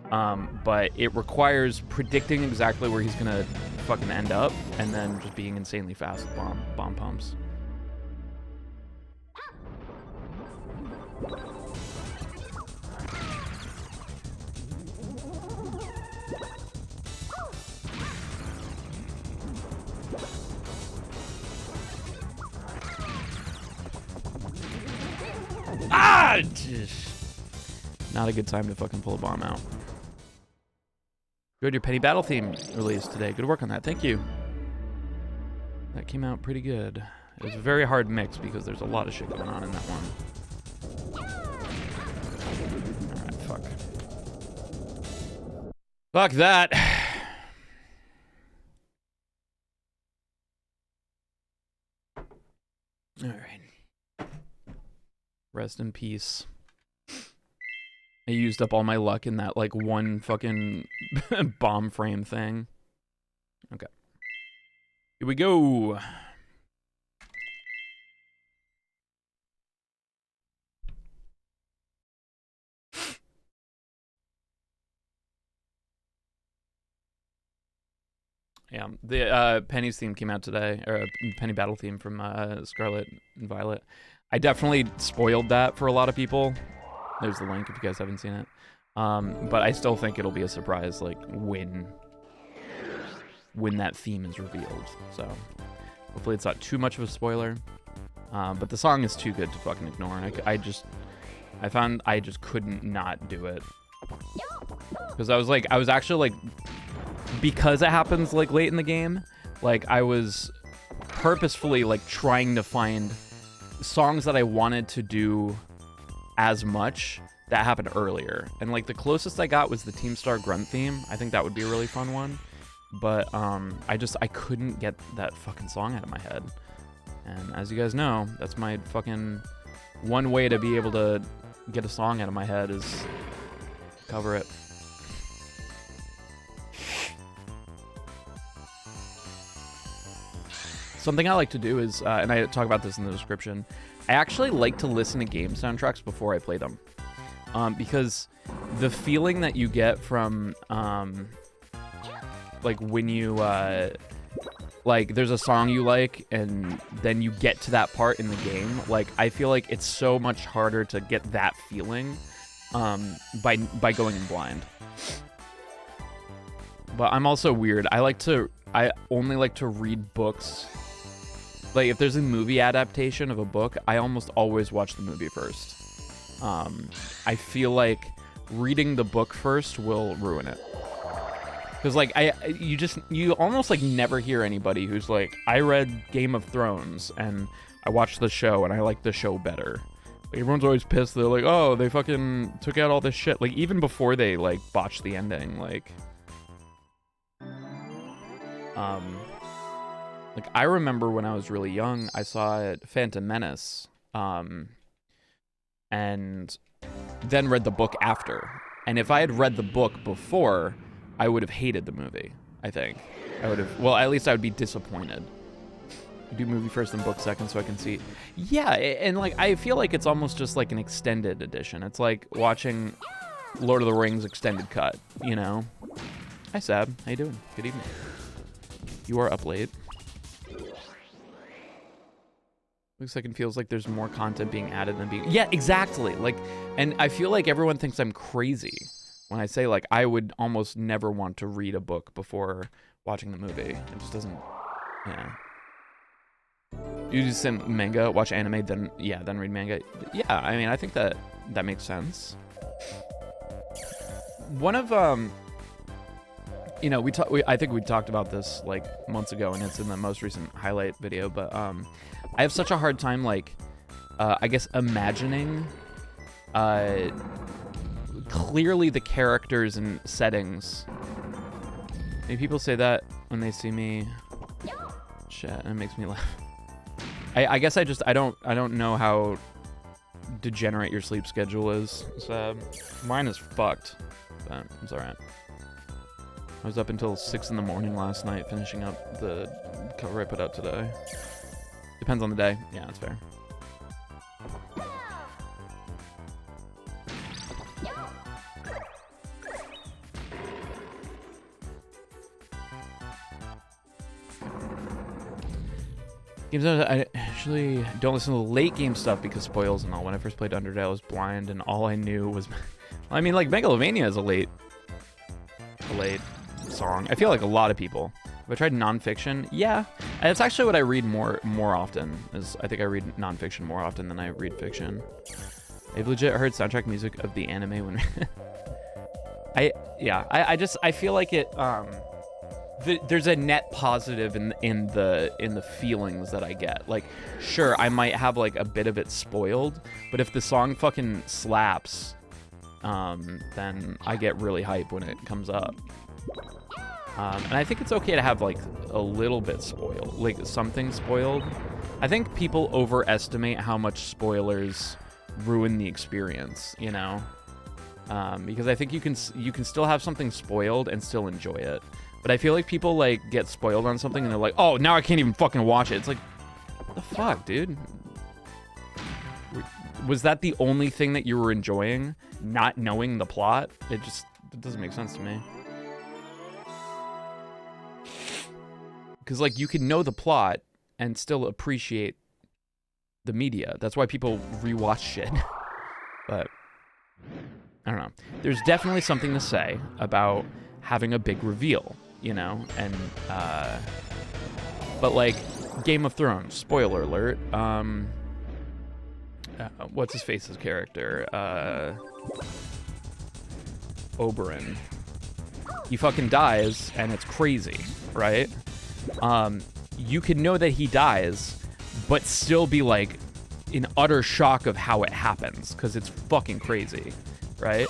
But it requires predicting exactly where he's going to fucking end up and then just being insanely fast with bomb pumps. Ah! Not a good time to fucking pull a bomb out. Good, your Penny Battle theme released today. Good work on that. Thank you. That came out pretty good. It was a very hard mix because there's a lot of shit going on in that one. Alright, fuck. Fuck that. Alright. Rest in peace. I used up all my luck in that, like, one fucking bomb frame thing. Okay. Here we go. Yeah, the Penny's theme came out today, or Penny Battle theme from Scarlet and Violet. I definitely spoiled that for a lot of people. There's the link if you guys haven't seen it. But I still think it'll be a surprise, like, when that theme is revealed. So hopefully it's not too much of a spoiler. But the song is too good to fucking ignore. And I found I just couldn't not do it. Because I was actually, like, because it happens, like, late in the game, like, I was purposefully, like, trying to find songs that I wanted to do as much that happened earlier. And, like, the closest I got was the Team Star Grunt theme. I think that would be a really fun one. But, I couldn't get that fucking song out of my head. And as you guys know, that's my fucking one way to be able to get a song out of my head is cover it. Something I like to do is, and I talk about this in the description, I actually like to listen to game soundtracks before I play them. Because the feeling that you get from, like, when you, like, there's a song you like, and then you get to that part in the game, like, I feel like it's so much harder to get that feeling, by going in blind. But I'm also weird. I only like to read books. Like, if there's a movie adaptation of a book, I almost always watch the movie first. I feel like reading the book first will ruin it. Because, like, you almost, like, never hear anybody who's like, I read Game of Thrones, and I watched the show, and I like the show better. Like, everyone's always pissed. They're like, oh, they fucking took out all this shit. Like, even before they, like, botched the ending, like... Like, I remember when I was really young, I saw Phantom Menace, and then read the book after. And if I had read the book before, I would have hated the movie, I think. I would have, well, at least I would be disappointed. Do movie first and book second so I can see. Yeah, and, like, I feel like it's almost just like an extended edition. It's like watching Lord of the Rings extended cut, you know? Hi, Sab. How you doing? Good evening. You are up late. Looks like it feels like there's more content being added than being... Yeah, exactly. Like, and I feel like everyone thinks I'm crazy when I say, like, I would almost never want to read a book before watching the movie. It just doesn't... Yeah. You do some manga, watch anime, then read manga. Yeah, I mean, I think that makes sense. One of, you know, I think we talked about this like months ago, and it's in the most recent highlight video. But I have such a hard time, like, I guess imagining, clearly the characters and settings. Maybe people say that when they see me chat, and it makes me laugh. I guess I don't know how degenerate your sleep schedule is. So mine is fucked, but it's alright. I was up until 6 in the morning last night finishing up the cover I put out today. Depends on the day. Yeah, that's fair. Games I actually don't listen to the late game stuff because spoils and all. When I first played Undertale, I was blind and all I knew was... I mean, like, Megalovania is a late song. I feel like a lot of people. Have I tried nonfiction? Yeah. And it's actually what I read more often. I think I read nonfiction more often than I read fiction. I've legit heard soundtrack music of the anime when... I feel like it... there's a net positive in the feelings that I get. Like, sure, I might have like a bit of it spoiled, but if the song fucking slaps, then I get really hype when it comes up. And I think it's okay to have like a little bit spoiled, like something spoiled. I think people overestimate how much spoilers ruin the experience, you know? Because I think you can still have something spoiled and still enjoy it. But I feel like people like get spoiled on something and they're like, oh, now I can't even fucking watch it. It's like, what the fuck, dude? Was that the only thing that you were enjoying? Not knowing the plot? It doesn't make sense to me. Because like you can know the plot and still appreciate the media. That's why people rewatch shit. But I don't know. There's definitely something to say about having a big reveal. You know, and but like Game of Thrones, spoiler alert, what's his face's character, Oberyn, he fucking dies and it's crazy, right? You can know that he dies but still be like in utter shock of how it happens because it's fucking crazy, right?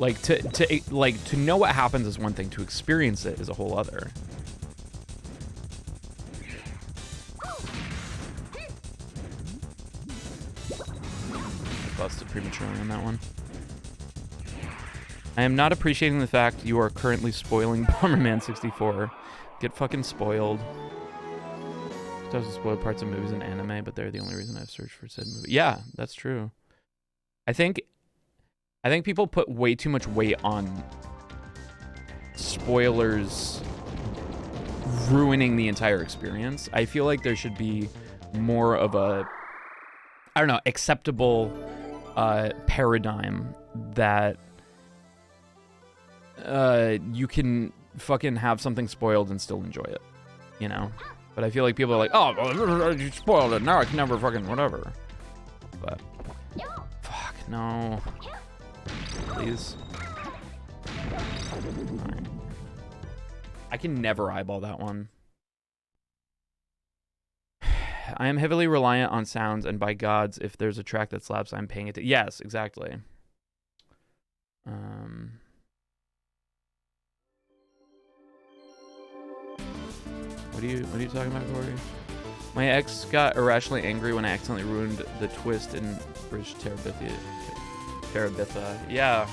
Like to know what happens is one thing, to experience it is a whole other. I busted prematurely on that one. I am not appreciating the fact you are currently spoiling Bomberman 64. Get fucking spoiled. Sometimes spoil parts of movies and anime, but they're the only reason I've searched for said movie. Yeah, that's true. I think people put way too much weight on spoilers ruining the entire experience. I feel like there should be more of a, I don't know, acceptable paradigm that you can fucking have something spoiled and still enjoy it, you know? But I feel like people are like, oh, well, you spoiled it, now I can never fucking whatever. But, fuck, no. Please. Right. I can never eyeball that one. I am heavily reliant on sounds, and by gods, if there's a track that slaps, I'm paying it. Yes, exactly. What are you talking about, Corey? My ex got irrationally angry when I accidentally ruined the twist in British Terabithia. Yeah.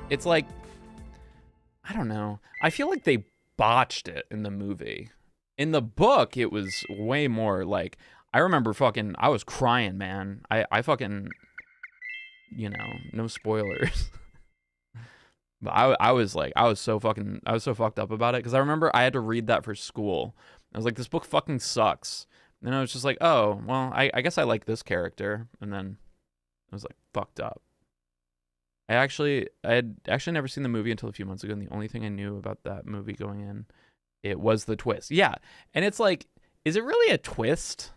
It's like, I don't know. I feel like they botched it in the movie. In the book, it was way more like, I remember fucking, I was crying, man. I fucking, you know, no spoilers. But I was like, I was so fucked up about it. Because I remember I had to read that for school. I was like, this book fucking sucks. And I was just like, oh, well, I guess I like this character. And then I was like, fucked up. I had actually never seen the movie until a few months ago. And the only thing I knew about that movie going in, it was the twist. Yeah. And it's like, is it really a twist?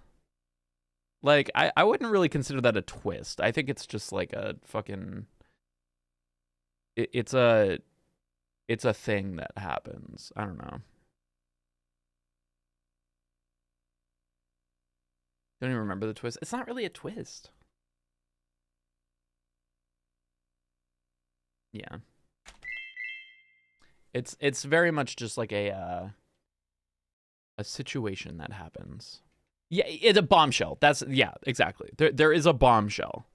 Like, I wouldn't really consider that a twist. I think it's just like a fucking it's a thing that happens. I don't know. Don't even remember the twist. It's not really a twist. Yeah. It's very much just like a situation that happens. Yeah, it's a bombshell. That's yeah, exactly. There is a bombshell.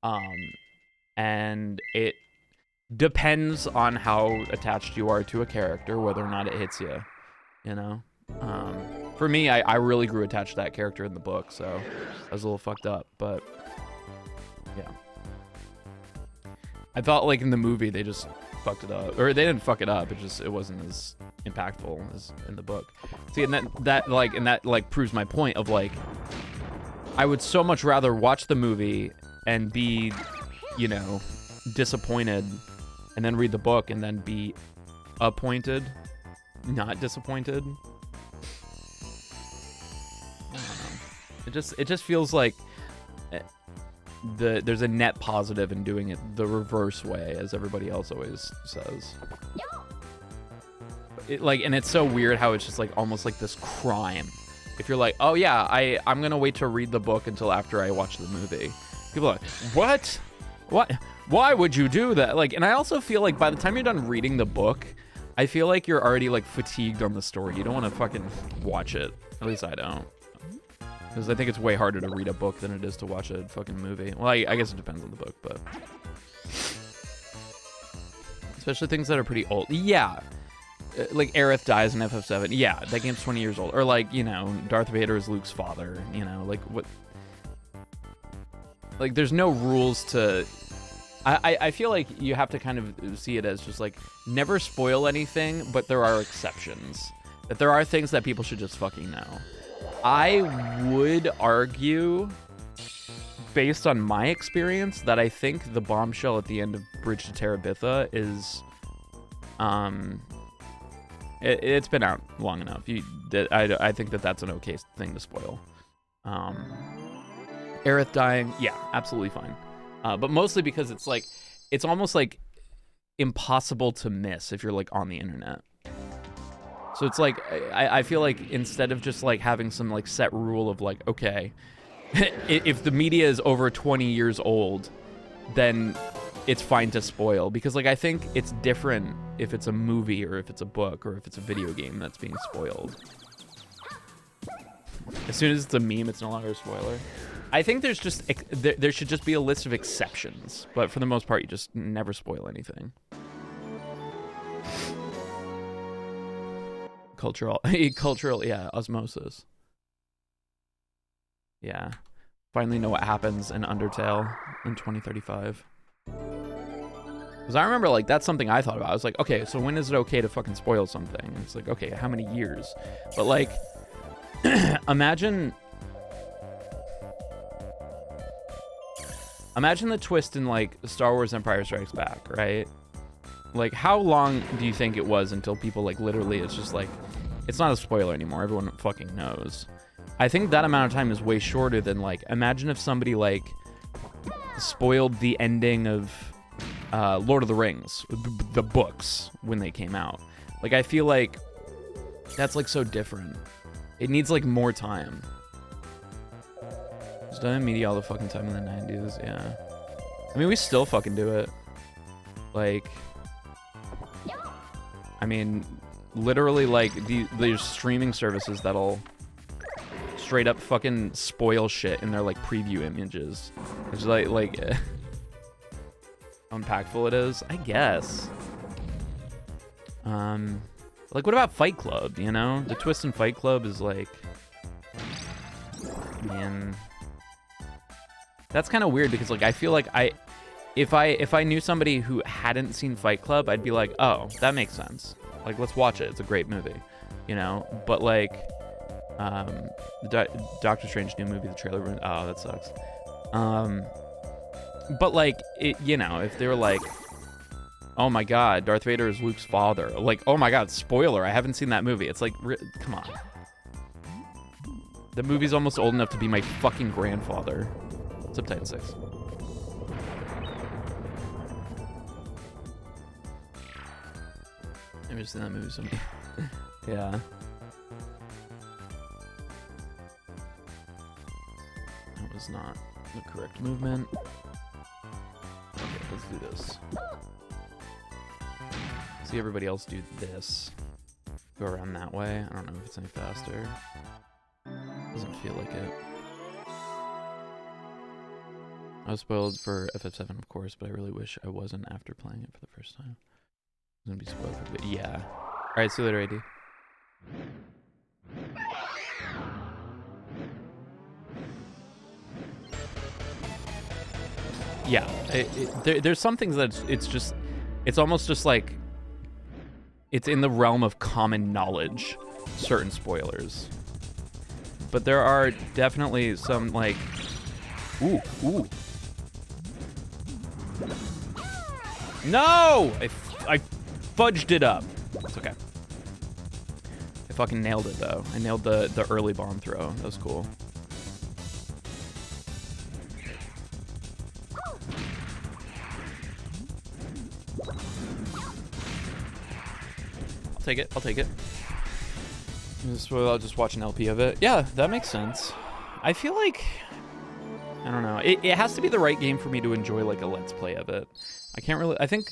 And it depends on how attached you are to a character, whether or not it hits you, you know? For me, I really grew attached to that character in the book, so I was a little fucked up, but yeah. I thought like in the movie they just fucked it up, or they didn't fuck it up. It wasn't as impactful as in the book. See, and that proves my point of like, I would so much rather watch the movie and be, you know, disappointed, and then read the book and then be appointed, not disappointed. I don't know. It just feels like there's a net positive in doing it the reverse way, as everybody else always says. And it's so weird how it's just like almost like this crime. If you're like, oh yeah, I'm gonna wait to read the book until after I watch the movie. People are like, what? Why would you do that? Like, and I also feel like by the time you're done reading the book, I feel like you're already like fatigued on the story. You don't want to fucking watch it. At least I don't. Because I think it's way harder to read a book than it is to watch a fucking movie. Well, I guess it depends on the book, but... Especially things that are pretty old. Yeah. Like, Aerith dies in FF7. Yeah, that game's 20 years old. Or, like, you know, Darth Vader is Luke's father. You know, like, what... Like, there's no rules to... I feel like you have to kind of see it as just, like, never spoil anything, but there are exceptions. That there are things that people should just fucking know. I would argue, based on my experience, that I think the bombshell at the end of Bridge to Terabithia is, it's been out long enough. I think that's an okay thing to spoil. Aerith dying, yeah, absolutely fine. But mostly because it's like, it's almost like impossible to miss if you're like on the internet. So it's like, I feel like instead of just like having some like set rule of like, okay, if the media is over 20 years old, then it's fine to spoil. Because like, I think it's different if it's a movie or if it's a book or if it's a video game that's being spoiled. As soon as it's a meme, it's no longer a spoiler. I think there's just, there should just be a list of exceptions. But for the most part, you just never spoil anything. Cultural, yeah, osmosis. Yeah. Finally know what happens in Undertale in 2035. Because I remember, like, that's something I thought about. I was like, okay, so when is it okay to fucking spoil something? And it's like, okay, how many years? But, like, imagine the twist in, like, Star Wars Empire Strikes Back, right? Like, how long do you think it was until people, like, literally, it's just like, it's not a spoiler anymore. Everyone fucking knows. I think that amount of time is way shorter than, like, imagine if somebody, like, spoiled the ending of Lord of the Rings, the books, when they came out. Like, I feel like that's, like, so different. It needs, like, more time. It was done in media all the fucking time in the 90s, yeah. I mean, we still fucking do it. Like... I mean, literally, like, there's streaming services that'll straight up fucking spoil shit in their, like, preview images. It's like how impactful it is, I guess. Like, what about Fight Club, you know? The twist in Fight Club is, like, man, that's kind of weird because, like, I feel like if I knew somebody who hadn't seen Fight Club, I'd be like, oh, that makes sense. Like, let's watch it. It's a great movie, you know? But, like, Doctor Strange new movie, the trailer, oh, that sucks. But, like, you know, if they were like, oh my god, Darth Vader is Luke's father. Like, oh my god, spoiler, I haven't seen that movie. It's like, come on. The movie's almost old enough to be my fucking grandfather. What's up, Titan 6? I've seen that movie so many. Yeah. That was not the correct movement. Okay, let's do this. See everybody else do this. Go around that way. I don't know if it's any faster. Doesn't feel like it. I was spoiled for FF7, of course, but I really wish I wasn't after playing it for the first time. I'm gonna be spoiled for a bit. Yeah. Alright, see you later, AD. Yeah, there's some things that it's almost just like, it's in the realm of common knowledge, certain spoilers. But there are definitely some, like, ooh. No! I fudged it up. It's okay. I fucking nailed it, though. I nailed the early bomb throw. That was cool. I'll take it. I'll just watch an LP of it. Yeah, that makes sense. I feel like, I don't know. It has to be the right game for me to enjoy like a Let's Play of it. I think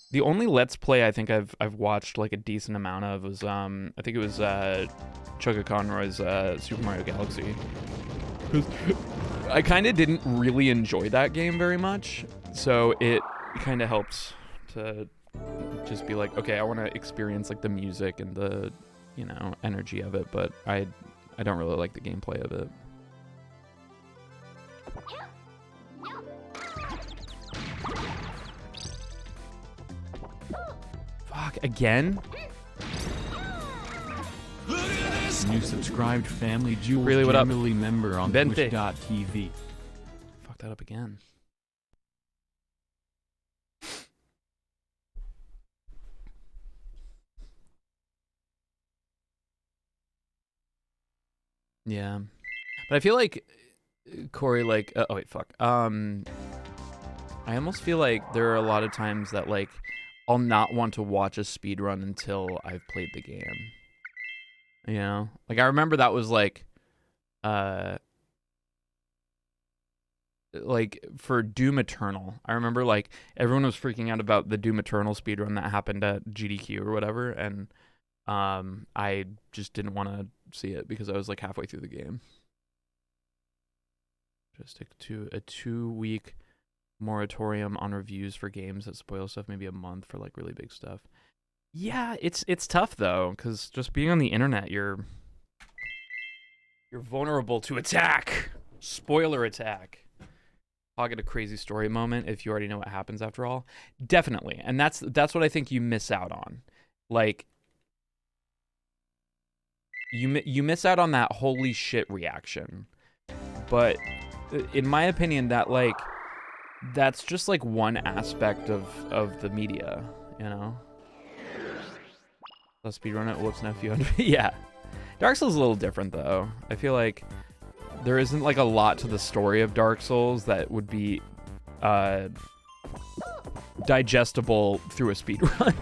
the only Let's Play I think I've watched like a decent amount of was I think it was Chugga Conroy's Super Mario Galaxy. I kind of didn't really enjoy that game very much, so it kind of helps to just be like, okay, I want to experience like the music and the, you know, energy of it, but I don't really like the gameplay of it. Fuck, again? New subscribed family Jewel Really, what up? Family member on Vente. Twitch.tv. Fuck that up again. Yeah, but I feel like Corey, like, oh wait, fuck. I almost feel like there are a lot of times that like I'll not want to watch a speedrun until I've played the game. You know, like I remember that was like for Doom Eternal. I remember like everyone was freaking out about the Doom Eternal speedrun that happened at GDQ or whatever, and I just didn't want to see it because I was like halfway through the game. Just stick to a 2-week moratorium on reviews for games that spoil stuff, maybe a month for like really big stuff. Yeah, it's tough though, because just being on the internet, you're vulnerable to attack. Spoiler attack. I'll get a crazy story moment if you already know what happens after all. Definitely. And that's what I think you miss out on. Like, you miss out on that holy shit reaction. But in my opinion, that's just like one aspect of the media, you know? Let's speedrun it. Whoops, nephew. Yeah. Dark Souls is a little different though. I feel like there isn't like a lot to the story of Dark Souls that would be digestible through a speedrun.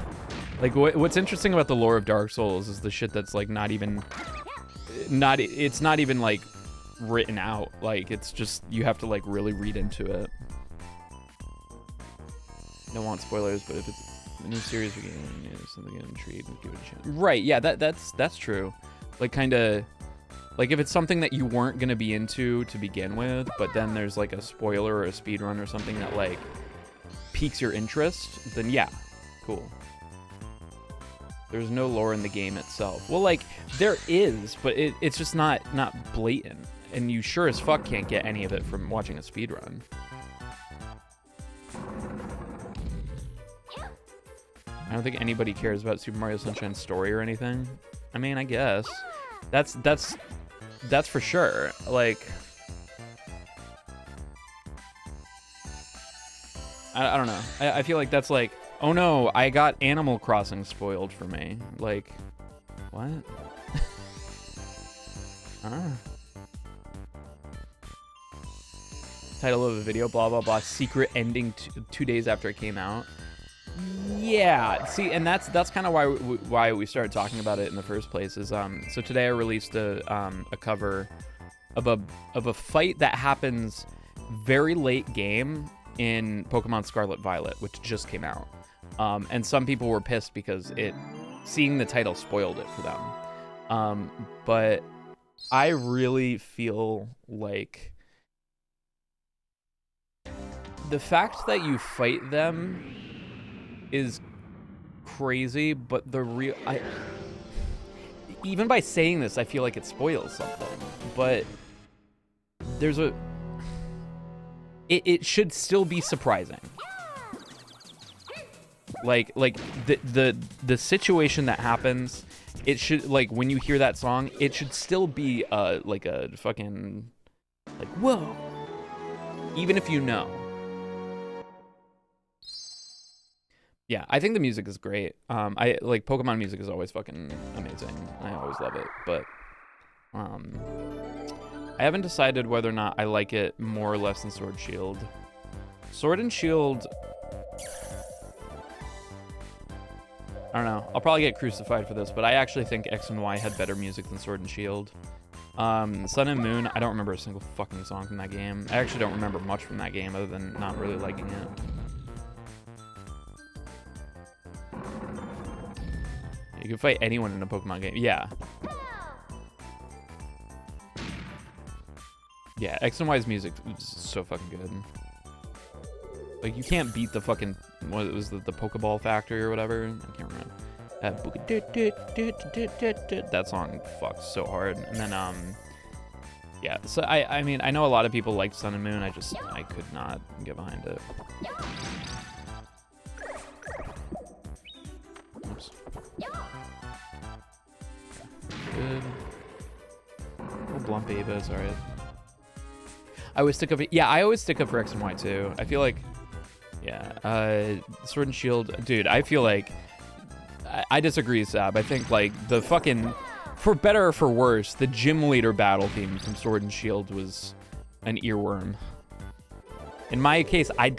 Like what's interesting about the lore of Dark Souls is the shit that's like it's not even like written out. Like it's just, you have to like really read into it. Don't want spoilers, but if it's a new series or game, yeah, something I'm intrigued, give it a chance. Right, yeah, that's true. Like kind of like if it's something that you weren't gonna be into to begin with, but then there's like a spoiler or a speedrun or something that like piques your interest, then yeah, cool. There's no lore in the game itself. Well, like there is, but it's just not blatant, and you sure as fuck can't get any of it from watching a speedrun. I don't think anybody cares about Super Mario Sunshine's story or anything. I mean, I guess that's for sure. Like, I don't know. I feel like that's like, oh no, I got Animal Crossing spoiled for me. Like, what? Title of a video, blah blah blah. Secret ending 2 days after it came out. Yeah, see, and that's kind of why we started talking about it in the first place. Is so today I released a cover of a fight that happens very late game in Pokemon Scarlet Violet, which just came out, and some people were pissed because seeing the title spoiled it for them, but I really feel like the fact that you fight them is crazy, but even by saying this, I feel like it spoils something. But there's it should still be surprising. Like the situation that happens, it should, like, when you hear that song, it should still be like a fucking, like, whoa, even if you know. Yeah, I think the music is great. I like Pokemon music is always fucking amazing. I always love it, but I haven't decided whether or not I like it more or less than Sword Shield. Sword and Shield, I don't know. I'll probably get crucified for this, but I actually think X and Y had better music than Sword and Shield. Sun and Moon, I don't remember a single fucking song from that game. I actually don't remember much from that game other than not really liking it. You can fight anyone in a Pokemon game. Yeah. Yeah, X and Y's music is so fucking good. Like, you can't beat the fucking, what was the Pokeball Factory or whatever? I can't remember. That song fucks so hard. And then, yeah, so I mean, I know a lot of people like Sun and Moon. I could not get behind it. Oops. Good. Little blunt baby, it's alright. I always stick up. Yeah, I always stick up for X and Y too. I feel like, yeah, Sword and Shield, dude. I feel like I disagree, Sab. I think like the fucking, for better or for worse, the gym leader battle theme from Sword and Shield was an earworm. In my case, I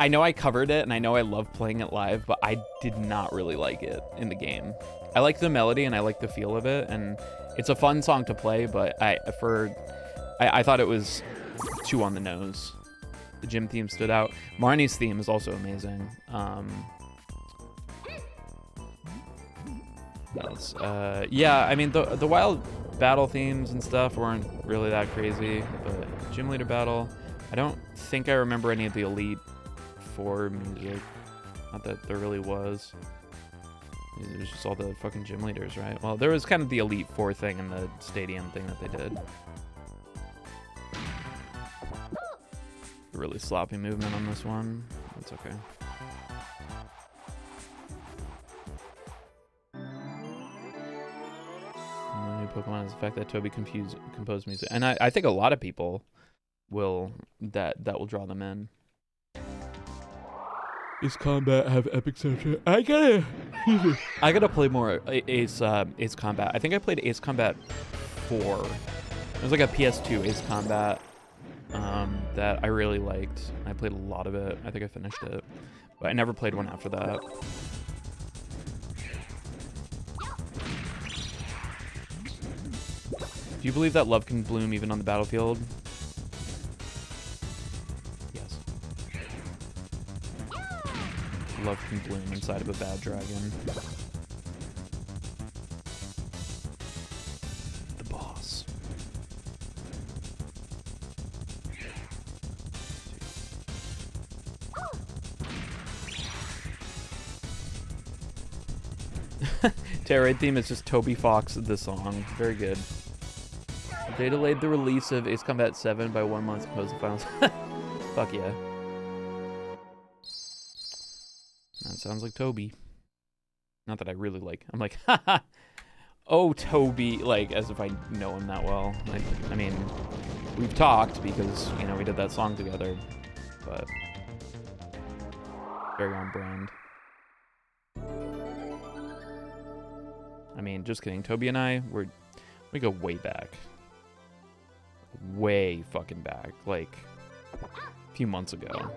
know I covered it and I know I love playing it live, but I did not really like it in the game. I like the melody and I like the feel of it, and it's a fun song to play, but I thought it was too on the nose. The gym theme stood out. Marnie's theme is also amazing. Yeah, I mean, the wild battle themes and stuff weren't really that crazy, but gym leader battle, I don't think I remember any of the Elite Four music. Not that there really was. It was just all the fucking gym leaders, right? Well, there was kind of the Elite Four thing and the stadium thing that they did. Really sloppy movement on this one. That's okay. And the new Pokemon is the fact that Toby composed music, and I think a lot of people will that will draw them in. Ace Combat have epic soundtrack. I gotta play more Ace Combat. I think I played Ace Combat 4. It was like a PS2 Ace Combat that I really liked. I played a lot of it. I think I finished it, but I never played one after that. Do you believe that love can bloom even on the battlefield? Yes. Love can bloom inside of a bad dragon. The boss. Terrorade theme is just Toby Fox, the song. Very good. They delayed the release of Ace Combat 7 by 1 month to post the finals. Fuck yeah. That sounds like Toby. Not that I really like. I'm like, haha. Oh, Toby. Like, as if I know him that well. I mean, we've talked because, you know, we did that song together. But very on brand. I mean, just kidding. Toby and I, we go way back. Way fucking back. Like, a few months ago.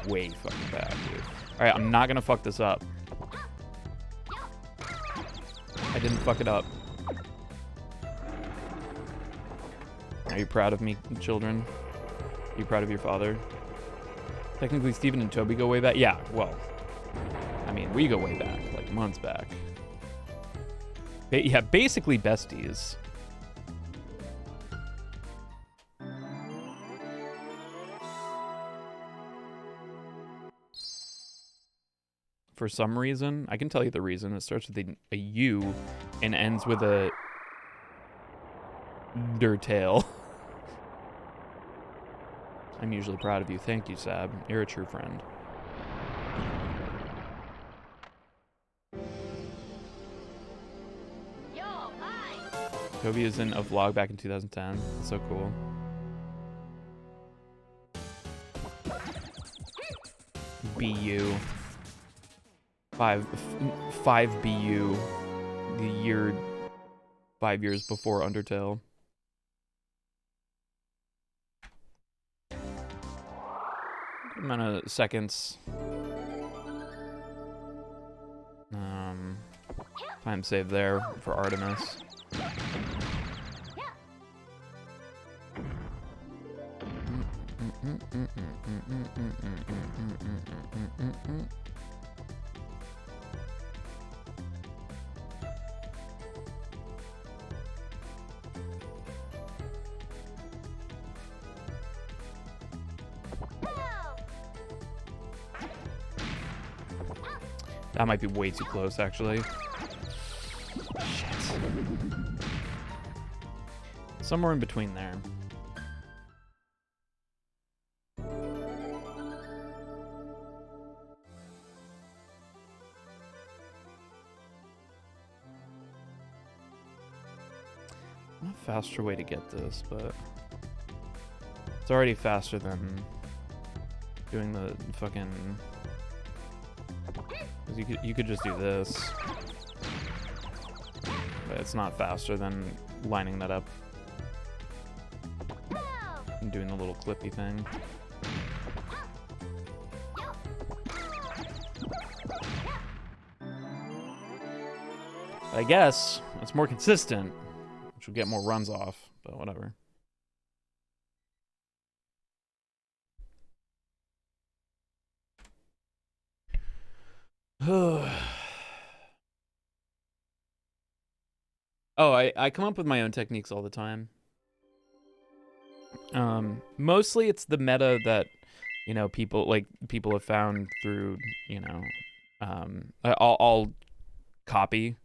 Way fucking back, dude. Alright, I'm not gonna fuck this up. I didn't fuck it up. Are you proud of me, children? Are you proud of your father? Technically, Stephen and Toby go way back. Yeah, well, I mean, we go way back, like months back. Yeah, basically besties. For some reason, I can tell you the reason. It starts with a U and ends with a tail. I'm usually proud of you. Thank you, Sab. You're a true friend. Yo, hi. Toby is in a vlog back in 2010. That's so cool. BU. 5 BU. The year 5 years before Undertale. Amount of seconds. Time save there for Artemis. That might be way too close, actually. Shit. Somewhere in between there. A faster way to get this, but it's already faster than doing the fucking... You could just do this, but it's not faster than lining that up and doing the little clippy thing. I guess it's more consistent, which will get more runs off, but whatever. Oh, I come up with my own techniques all the time. Mostly it's the meta that, you know, people have found through, you know, I'll copy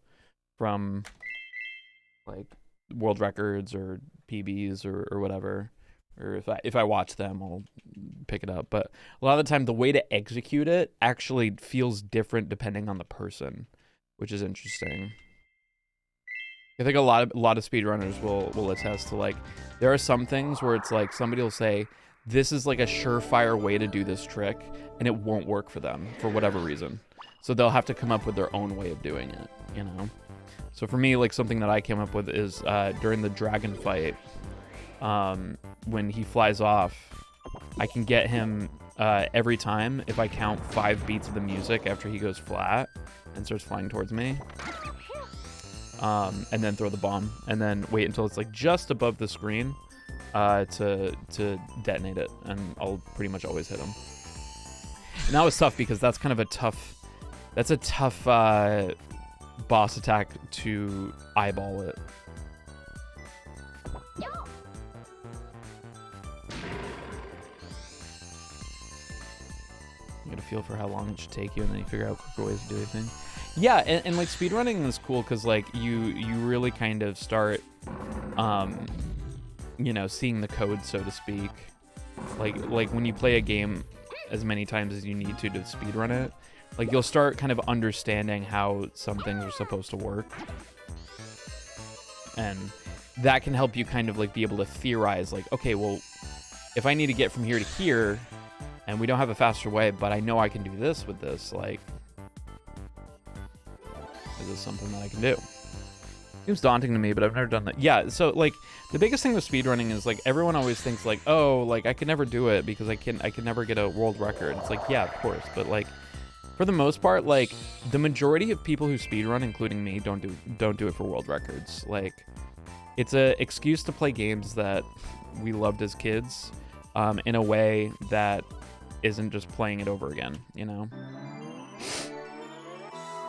from like world records or PBs or whatever. Or if I watch them, I'll pick it up. But a lot of the time, the way to execute it actually feels different depending on the person, which is interesting. I think a lot of speedrunners will attest to, like, there are some things where it's like somebody will say, this is like a surefire way to do this trick, and it won't work for them for whatever reason. So they'll have to come up with their own way of doing it, you know? So for me, like, something that I came up with is during the dragon fight, when he flies off, I can get him every time if I count 5 beats of the music after he goes flat and starts flying towards me, and then throw the bomb, and then wait until it's like just above the screen to detonate it, and I'll pretty much always hit him. And that was tough because that's kind of a tough boss attack to eyeball it. You get a feel for how long it should take you, and then you figure out quicker ways to do anything. Yeah, and like speedrunning is cool because like you really kind of start, you know, seeing the code, so to speak. Like when you play a game as many times as you need to speedrun it, like you'll start kind of understanding how some things are supposed to work, and that can help you kind of like be able to theorize, like, okay, well, if I need to get from here to here, and we don't have a faster way, but I know I can do this with this, like, is this something that I can do? Seems daunting to me, but I've never done that. Yeah, so like the biggest thing with speedrunning is like everyone always thinks like, oh, like I could never do it because I can never get a world record. It's like, yeah, of course, but like For the most part, like, the majority of people who speedrun, including me, don't do it for world records. Like, it's a excuse to play games that we loved as kids, in a way that isn't just playing it over again, you know?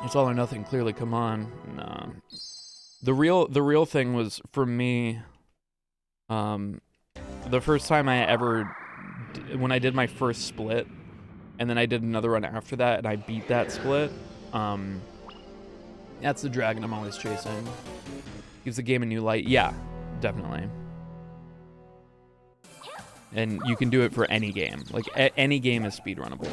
It's all or nothing, clearly, come on. Nah. The real thing was, for me, the first time I ever, when I did my first split, and then I did another run after that, and I beat that split. That's the dragon I'm always chasing. Gives the game a new light. Yeah, definitely. And you can do it for any game. Like, any game is speedrunnable.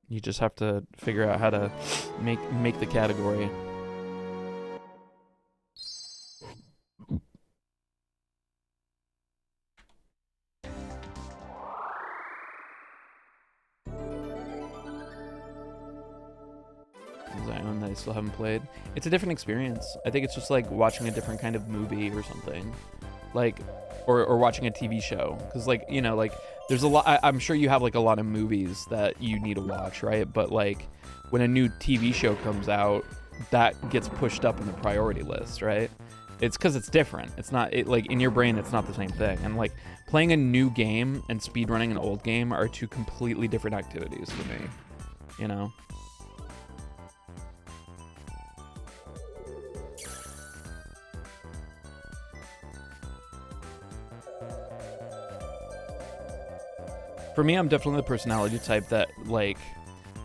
You just have to figure out how to make the category. Zion that I still haven't played. It's a different experience. I think it's just like watching a different kind of movie or something, like, or watching a TV show. Because, like, you know, like, there's a lot. I'm sure you have like a lot of movies that you need to watch, right? But like, when a new TV show comes out, that gets pushed up in the priority list, right? It's because it's different. It's not like in your brain, it's not the same thing. And like playing a new game and speedrunning an old game are two completely different activities for me, you know? For me, I'm definitely the personality type that, like,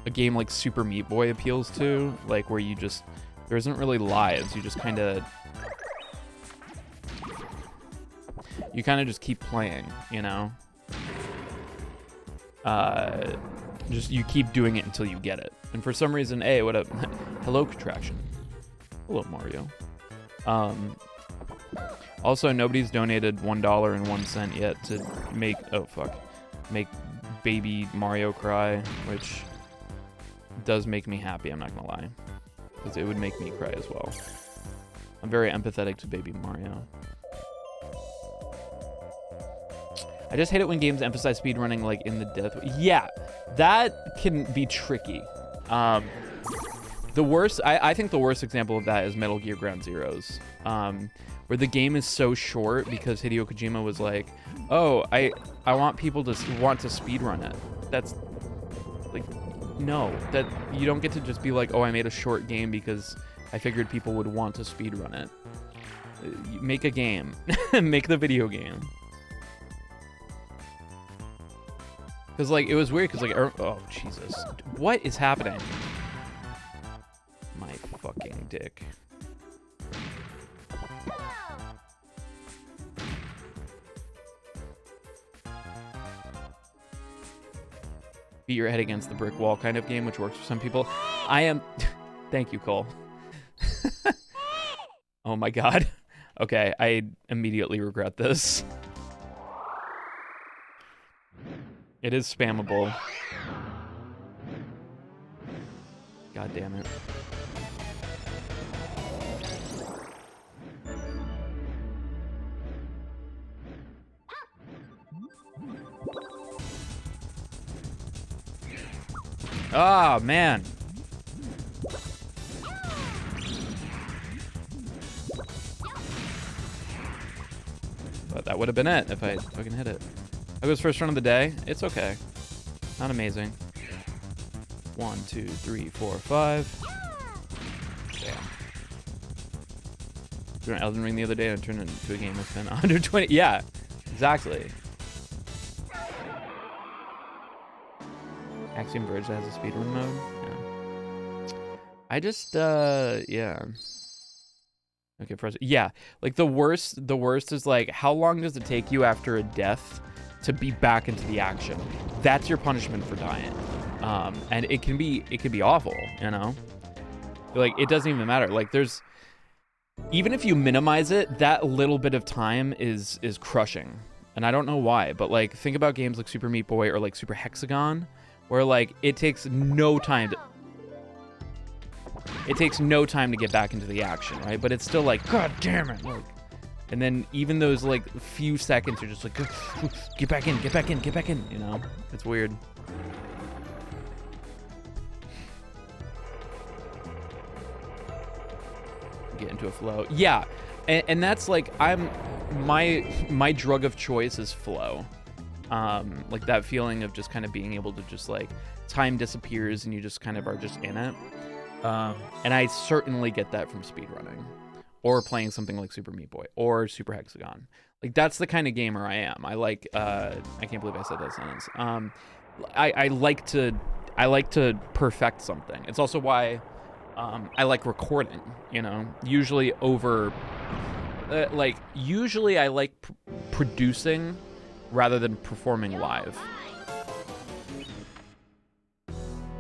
a game like Super Meat Boy appeals to, like, where you just, there isn't really lives, you just kind of just keep playing, you know? Just, you keep doing it until you get it. And for some reason, hey, what up? Hello, Contraction. Hello, Mario. Also, nobody's donated $1.01 yet to make, oh, fuck. Make baby Mario cry, which does make me happy, I'm not gonna lie, because it would make me cry as well. I'm very empathetic to baby Mario. I just hate it when games emphasize speedrunning like in the death. Yeah, that can be tricky. The worst, I think the worst example of that is Metal Gear Ground Zeroes, where the game is so short because Hideo Kojima was like, oh, I want people to want to speedrun it. That's like, no, that you don't get to just be like, oh, I made a short game because I figured people would want to speedrun it. Make a game. Make the video game. Because, like, it was weird because, like, oh, Jesus. What is happening? My fucking dick. Beat your head against the brick wall kind of game, which works for some people. I am... Thank you, Cole. Oh my god. Okay, I immediately regret this. It is spammable. God damn it. Ah, man. But that would have been it if I fucking hit it. That was first run of the day. It's okay. Not amazing. 1, 2, 3, 4, 5. Damn. Doing Elden Ring the other day and it turned into a game that's been 120. Yeah, exactly. Axiom Verge that has a speedrun mode. Yeah. I just yeah. Okay, first, yeah. Like the worst is like, how long does it take you after a death to be back into the action? That's your punishment for dying. And it can be awful, you know? Like, it doesn't even matter. Like, there's, even if you minimize it, that little bit of time is crushing. And I don't know why, but like, think about games like Super Meat Boy or like Super Hexagon, where like it takes no time to get back into the action, right? But it's still like, god damn it, like, And then even those like few seconds are just like, get back in, get back in, get back in, you know? It's weird. Get into a flow. Yeah. And that's like, my drug of choice is flow. Like that feeling of just kind of being able to just like, time disappears and you just kind of are just in it. And I certainly get that from speedrunning or playing something like Super Meat Boy or Super Hexagon. Like that's the kind of gamer I am. I like, I can't believe I said that sentence. I like to perfect something. It's also why, I like recording, you know, usually over, usually I like producing rather than performing live.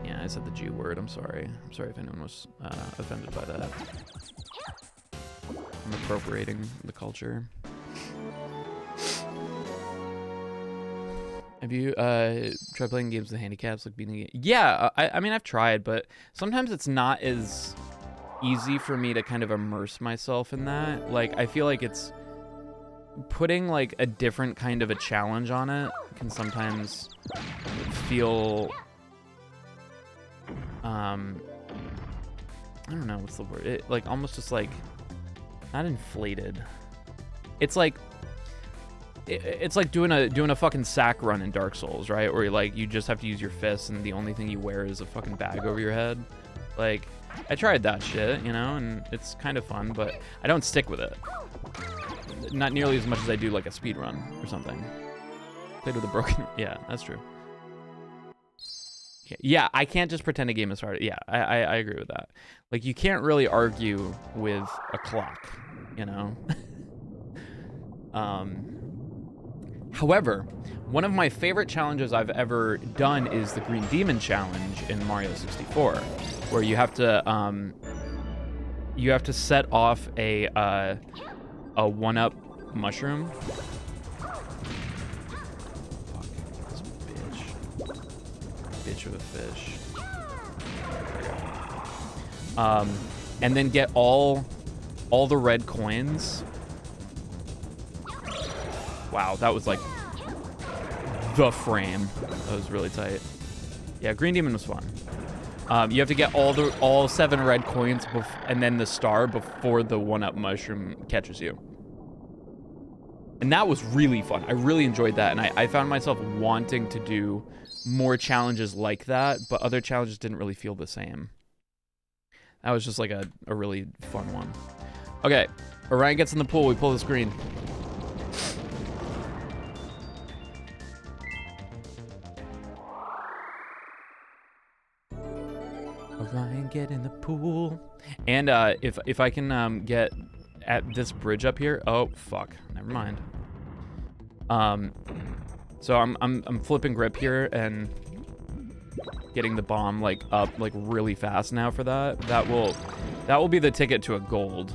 Yeah, I said the G word. I'm sorry. I'm sorry if anyone was offended by that. I'm appropriating the culture. Have you tried playing games with handicaps, like beating the game? Yeah, I mean, I've tried, but sometimes it's not as easy for me to kind of immerse myself in that. Like, I feel like it's putting like a different kind of a challenge on it can sometimes feel I don't know what's the word, it like almost just like not inflated. It's like it's like doing a fucking sack run in Dark Souls, right? Where you just have to use your fists and the only thing you wear is a fucking bag over your head. Like, I tried that shit, you know, and it's kind of fun, but I don't stick with it. Not nearly as much as I do like a speed run or something. Played with a broken... Yeah, that's true. Yeah, I can't just pretend a game is hard. Yeah, I agree with that. Like, you can't really argue with a clock, you know? However, one of my favorite challenges I've ever done is the Green Demon Challenge in Mario 64, where you have to set off a 1-up mushroom. Fuck, this bitch of a fish. And then get all the red coins. Wow, that was like the frame. That was really tight. Yeah, Green Demon was fun. You have to get all 7 red coins and then the star before the 1-up mushroom catches you. And that was really fun. I really enjoyed that, and I found myself wanting to do more challenges like that, but other challenges didn't really feel the same. That was just like a really fun one. Okay, Orion gets in the pool. We pull the screen. Orion, get in the pool. And if I can get at this bridge up here. Oh fuck, never mind. So I'm flipping grip here and getting the bomb like up like really fast now for that. That will be the ticket to a gold.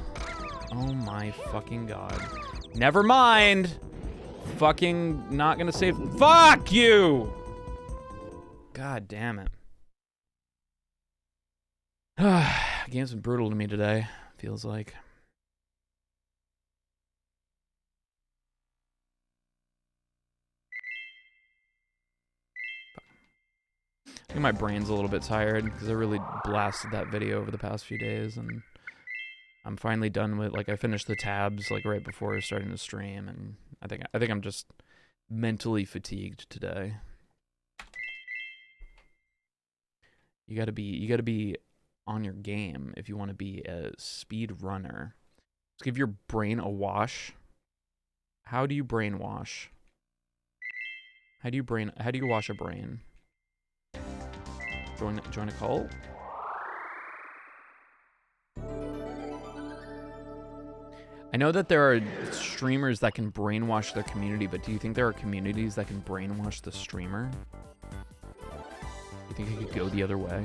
Oh my fucking god. Never mind. Fucking not gonna save. Fuck you. God damn it. Game's been brutal to me today, feels like. I think my brain's a little bit tired because I really blasted that video over the past few days, and I'm finally done with, like, I finished the tabs like right before starting to stream, and I think I'm just mentally fatigued today. You gotta be on your game if you want to be a speed runner. Just give your brain a wash. How do you brainwash? How do you wash a brain? Join a cult? I know that there are streamers that can brainwash their community, but do you think there are communities that can brainwash the streamer? You think it could go the other way?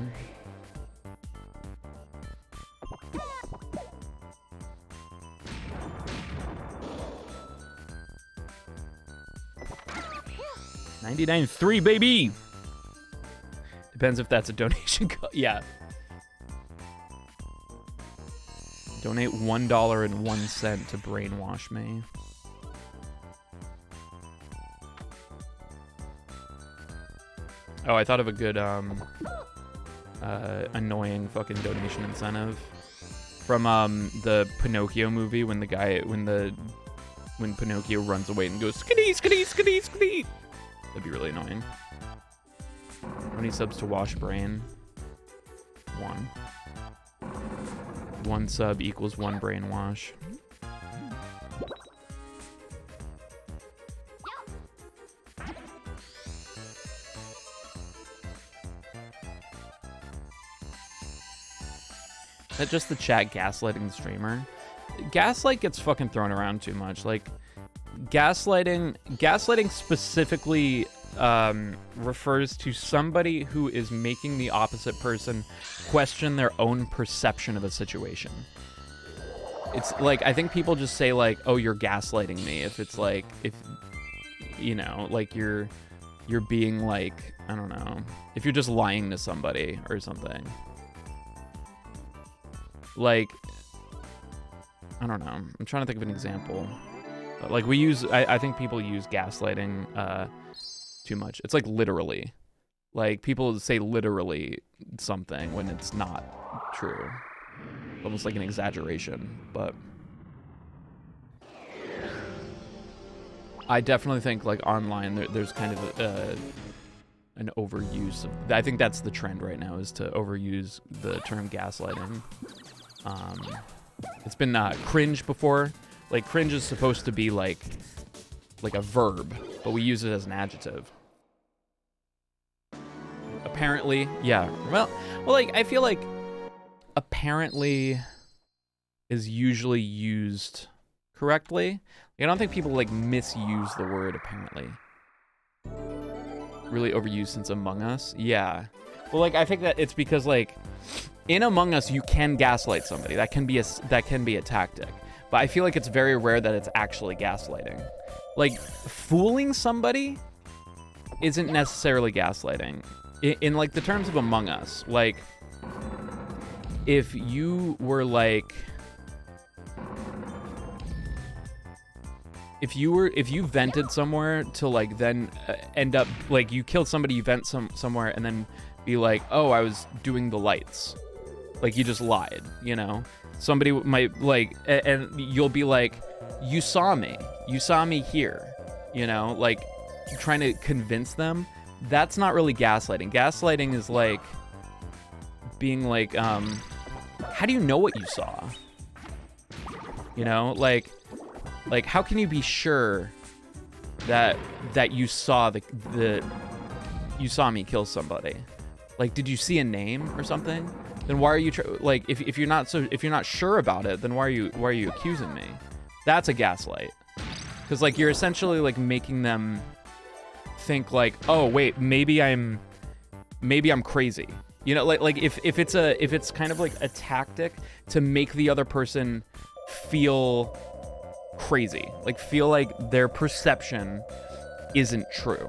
$99.3, baby. Depends if that's a donation. Yeah. Donate $1.01 to brainwash me. Oh, I thought of a good annoying fucking donation incentive from the Pinocchio movie when Pinocchio runs away and goes skitty skitty skitty skitty. That'd be really annoying. How many subs to Wash Brain? 1. 1 sub equals 1 brainwash. That's just the chat gaslighting the streamer. Gaslight gets fucking thrown around too much. Like, gaslighting specifically refers to somebody who is making the opposite person question their own perception of a situation. It's like, I think people just say like, oh, you're gaslighting me, if it's like, if, you know, like you're being like, I don't know, if you're just lying to somebody or something. Like, I don't know, I'm trying to think of an example. But like I think people use gaslighting too much. It's like literally. Like, people say literally something when it's not true. Almost like an exaggeration, but I definitely think like online there's kind of an overuse of, I think that's the trend right now, is to overuse the term gaslighting. It's been cringe before. Like, cringe is supposed to be like a verb, but we use it as an adjective. Apparently, yeah. Well, like, I feel like apparently is usually used correctly. I don't think people like misuse the word apparently. Really overused since Among Us. Yeah. Well, like, I think that it's because like in Among Us you can gaslight somebody. That can be a tactic. But I feel like it's very rare that it's actually gaslighting. Like, fooling somebody isn't necessarily gaslighting. In like the terms of Among Us, like, if you were like, if you vented somewhere to like then end up like you killed somebody, you vent somewhere and then be like, oh, I was doing the lights, like you just lied, you know. Somebody might like, and you'll be like, you saw me here, you know, like trying to convince them. That's not really gaslighting. Gaslighting is like being like, how do you know what you saw? You know, like how can you be sure that you saw you saw me kill somebody? Like, did you see a name or something? Then why are you like, if you're not sure about it, then why are you accusing me? That's a gaslight. Because like you're essentially like making them think like, oh wait, maybe I'm crazy. You know, like if it's kind of like a tactic to make the other person feel crazy, like feel like their perception isn't true.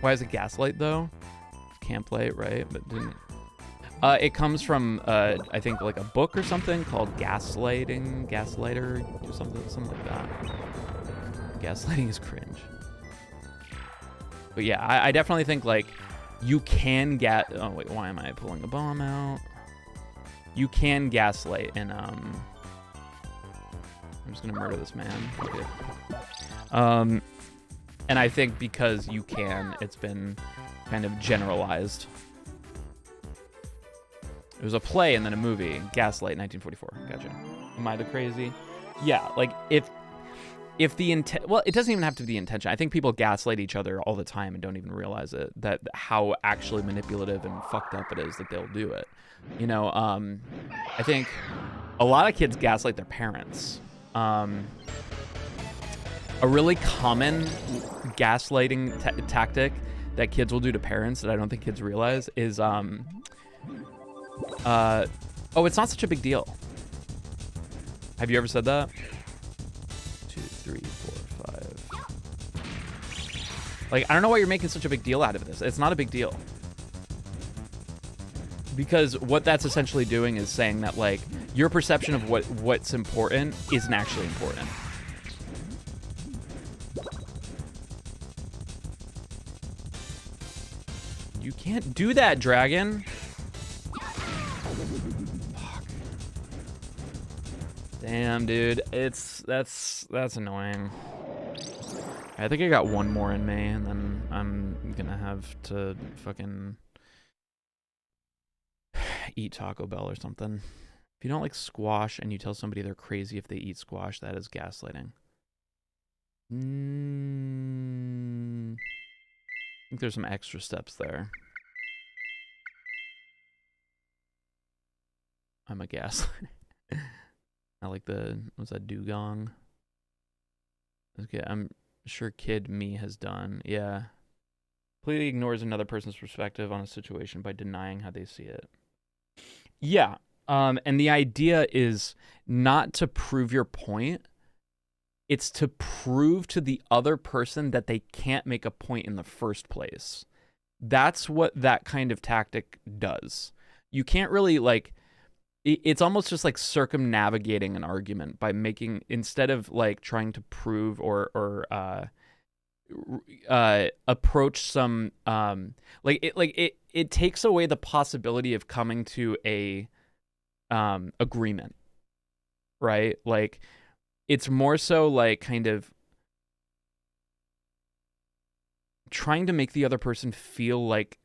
Why is it gaslight though? Can't play it, right? But didn't. It comes from I think like a book or something called Gaslighter, or something like that. Gaslighting is cringe. But yeah, I definitely think like you can oh wait, why am I pulling a bomb out? You can gaslight, and I'm just gonna murder this man. Okay. And I think because you can, it's been kind of generalized. It was a play and then a movie, Gaslight, 1944. Gotcha. Am I the crazy? Yeah, like if the intent, well, it doesn't even have to be the intention. I think people gaslight each other all the time and don't even realize it, that how actually manipulative and fucked up it is that they'll do it. You know, I think a lot of kids gaslight their parents. A really common gaslighting tactic that kids will do to parents that I don't think kids realize is, oh, it's not such a big deal. Have you ever said that? 2, 3, 4, 5. Like, I don't know why you're making such a big deal out of this. It's not a big deal. Because what that's essentially doing is saying that, like, your perception of what's important isn't actually important. You can't do that, dragon. Fuck. Damn, dude. That's annoying. I think I got one more in me, and then I'm gonna have to fucking eat Taco Bell or something. If you don't like squash and you tell somebody they're crazy if they eat squash, that is gaslighting. I think there's some extra steps there. I'm a gaslighter. I like the, what's that, dugong? Okay, I'm sure kid me has done. Yeah. Completely ignores another person's perspective on a situation by denying how they see it. Yeah. And the idea is not to prove your point. It's to prove to the other person that they can't make a point in the first place. That's what that kind of tactic does. You can't really, like, it's almost just like circumnavigating an argument by making, instead of like trying to prove or approach some it takes away the possibility of coming to a agreement, right? Like, it's more so like kind of trying to make the other person feel like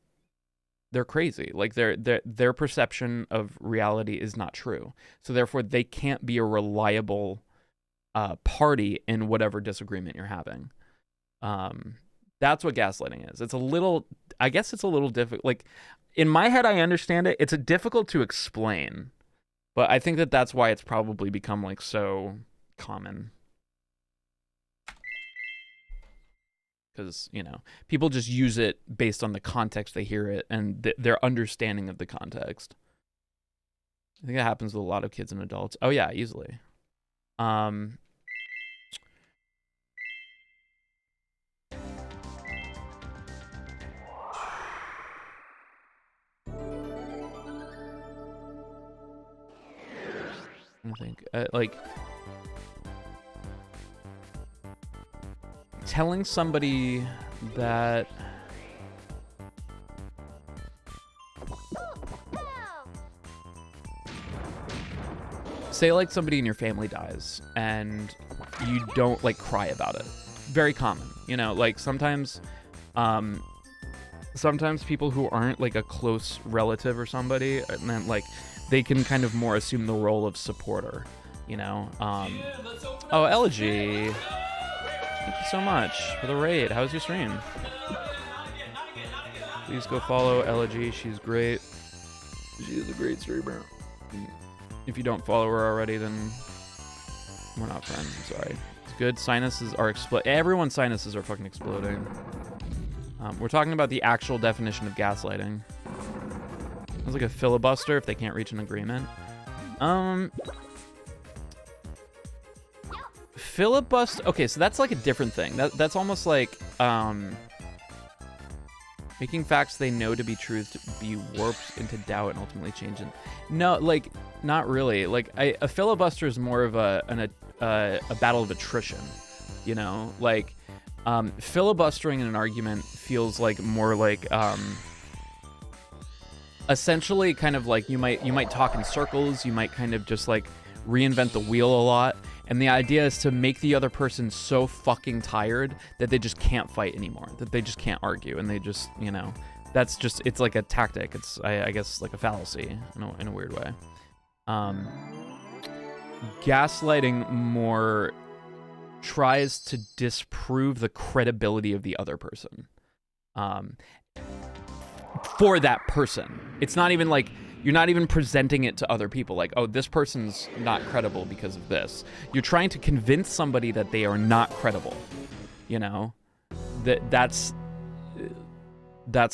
they're crazy, like their perception of reality is not true, so therefore they can't be a reliable party in whatever disagreement you're having. That's what gaslighting is. It's a little, I guess it's a little difficult. Like, in my head, I understand it. It's difficult to explain, but I think that that's why it's probably become like so common. Because, you know, people just use it based on the context they hear it and their understanding of the context. I think that happens with a lot of kids and adults. Oh yeah, easily. I think, like, telling somebody that say, like, somebody in your family dies and you don't, like, cry about it. Very common, you know, like, sometimes people who aren't, like, a close relative or somebody, and then, like, they can kind of more assume the role of supporter, you know. Oh, Elegy, thank you so much for the raid. How's your stream? Please go follow Elegy. She's great. She is a great streamer. If you don't follow her already, then we're not friends. I'm sorry. It's good. Sinuses are everyone's sinuses are fucking exploding. We're talking about the actual definition of gaslighting. It's like a filibuster if they can't reach an agreement. Filibuster. Okay, so that's like a different thing. That's almost like making facts they know to be truth to be warped into doubt and ultimately change it. No, like, not really. Like, a filibuster is more of a battle of attrition. You know, like, filibustering in an argument feels like more like essentially kind of like you might talk in circles, you might kind of just like reinvent the wheel a lot, and the idea is to make the other person so fucking tired that they just can't fight anymore, that they just can't argue, and they just, you know, that's just, it's like a tactic. It's I guess like a fallacy in a weird way. Gaslighting more tries to disprove the credibility of the other person. For that person. It's not even like, you're not even presenting it to other people like, oh, this person's not credible because of this. You're trying to convince somebody that they are not credible. You know? That's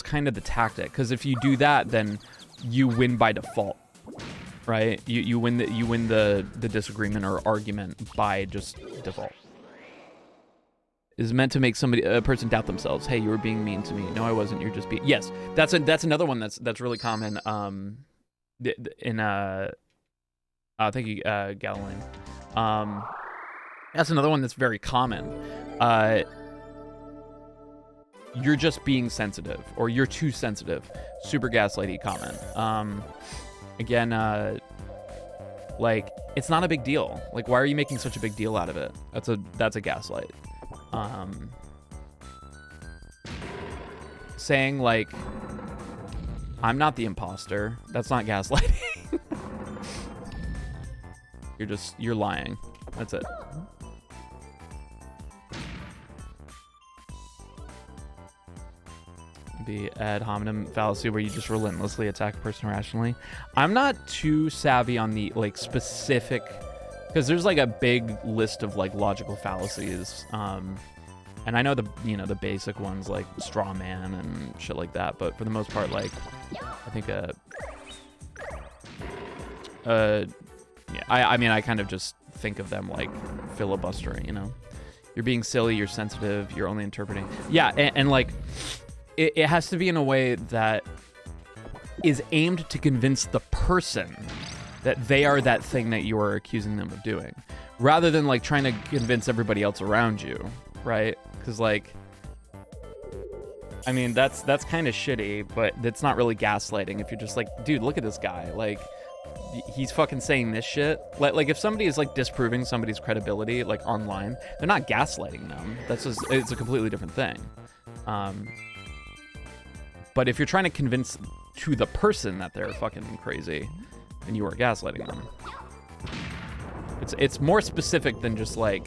kind of the tactic. Because if you do that, then you win by default. Right? You win the disagreement or argument by just default. Is meant to make a person doubt themselves. Hey, you were being mean to me. No, I wasn't. You're just being. Yes, that's another one that's really common. in thank you, Galilean. That's another one that's very common. You're just being sensitive, or you're too sensitive. Super gaslighty comment. Again, like, it's not a big deal. Like, why are you making such a big deal out of it? That's a gaslight. Saying like, I'm not the imposter. That's not gaslighting. You're lying. That's it. The ad hominem fallacy, where you just relentlessly attack a person irrationally. I'm not too savvy on the like specific, because there's like a big list of like logical fallacies. And I know the basic ones like straw man and shit like that, but for the most part, like, I think yeah, I mean, I kind of just think of them like filibustering, you know? You're being silly, you're sensitive, you're only interpreting. Yeah, and like, it has to be in a way that is aimed to convince the person that they are that thing that you are accusing them of doing, rather than like trying to convince everybody else around you, right? Because like, I mean, that's kind of shitty, but that's not really gaslighting if you're just like, dude, look at this guy, like, he's fucking saying this shit. Like if somebody is like disproving somebody's credibility like online, they're not gaslighting them. That's just, it's a completely different thing. But if you're trying to convince to the person that they're fucking crazy, then you are gaslighting them. It's more specific than just like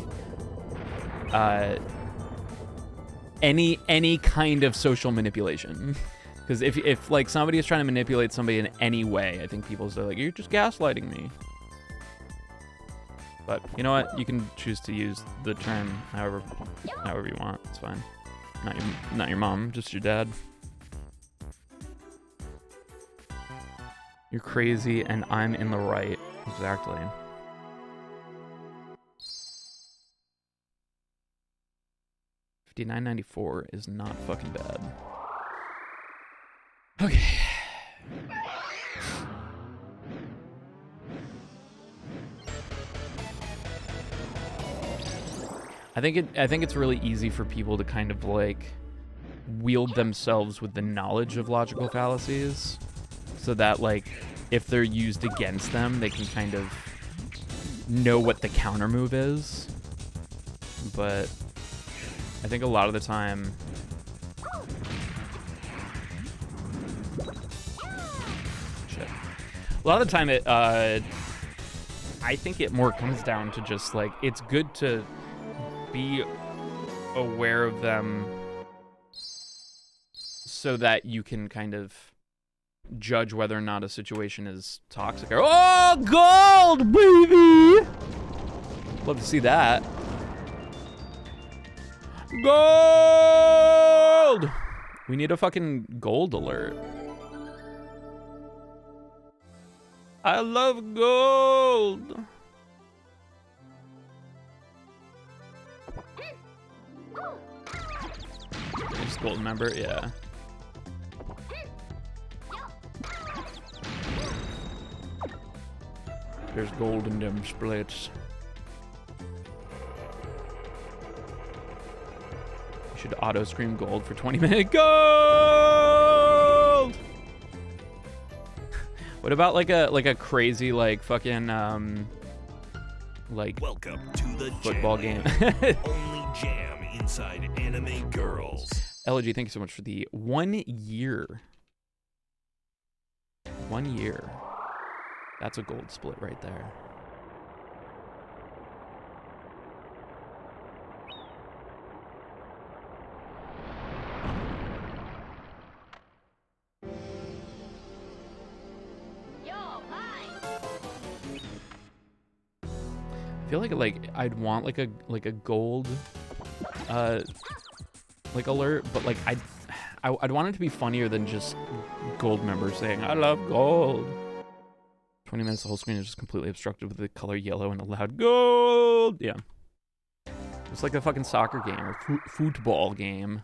any kind of social manipulation. Because if like somebody is trying to manipulate somebody in any way, I think people say like, you're just gaslighting me. But you know what? You can choose to use the term however you want. It's fine. Not your mom, just your dad. You're crazy and I'm in the right. Exactly. $59.94 is not fucking bad. Okay. I think it's really easy for people to kind of like wield themselves with the knowledge of logical fallacies, so that like if they're used against them, they can kind of know what the counter move is. But I think a lot of the time, I think it more comes down to just like, it's good to be aware of them so that you can kind of judge whether or not a situation is toxic. Or, oh, gold, baby! Love to see that. Gold! We need a fucking gold alert. I love gold. Just gold member, yeah. There's gold in them splits. You should auto scream gold for 20 minutes. Gold! What about like a crazy like fucking like Welcome to the football jam game? Only jam inside Anime Girls. LG, thank you so much for the 1 year. 1 year. That's a gold split right there. Yo, hi. I feel like I'd want like a gold like alert, but like I'd want it to be funnier than just gold members saying I love gold. 20 minutes, the whole screen is just completely obstructed with the color yellow and a loud gold. Yeah. It's like a fucking soccer game or football game.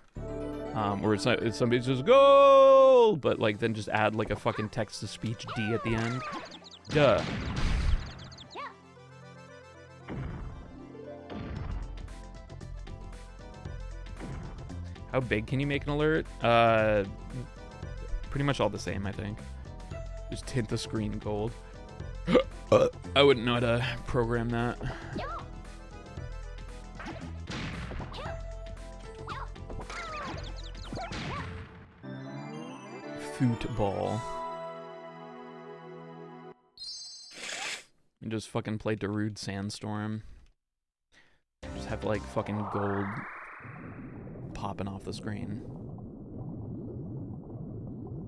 Where it's somebody says goal, but like then just add like a fucking text-to-speech D at the end. Duh. How big can you make an alert? Pretty much all the same, I think. Just tint the screen gold. I wouldn't know how to program that. Football. And just fucking play Darude Sandstorm. Just have like fucking gold popping off the screen.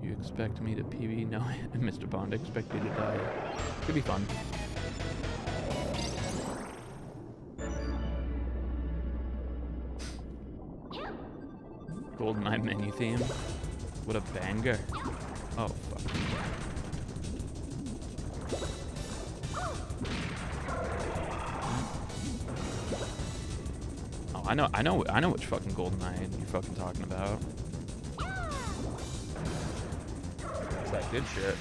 You expect me to PB? No, Mr. Bond, I expect you to die. Could be fun. GoldenEye menu theme. What a banger. Oh, fuck. Oh, I know which fucking GoldenEye you're fucking talking about. It's that good shit.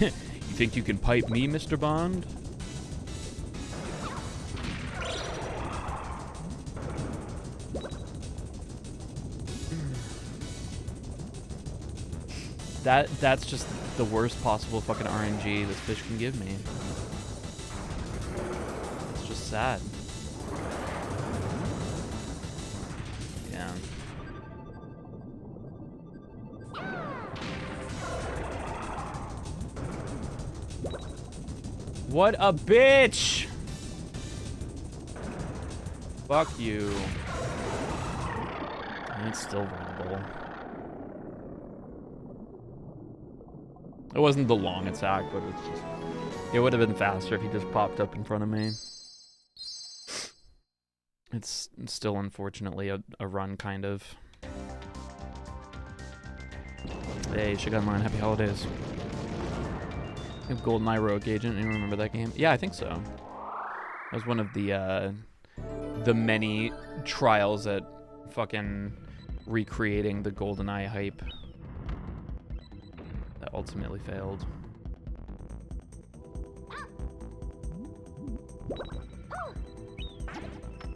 You think you can pipe me, Mr. Bond? That's just the worst possible fucking RNG this fish can give me. It's just sad. Yeah. What a bitch! Fuck you. And it's still vulnerable. It wasn't the long attack, but it's just... It would have been faster if he just popped up in front of me. It's still, unfortunately, a run, kind of. Hey, Shigunline, happy holidays. I have GoldenEye Rogue Agent. Anyone remember that game? Yeah, I think so. That was one of the many trials at fucking recreating the GoldenEye hype. That ultimately failed.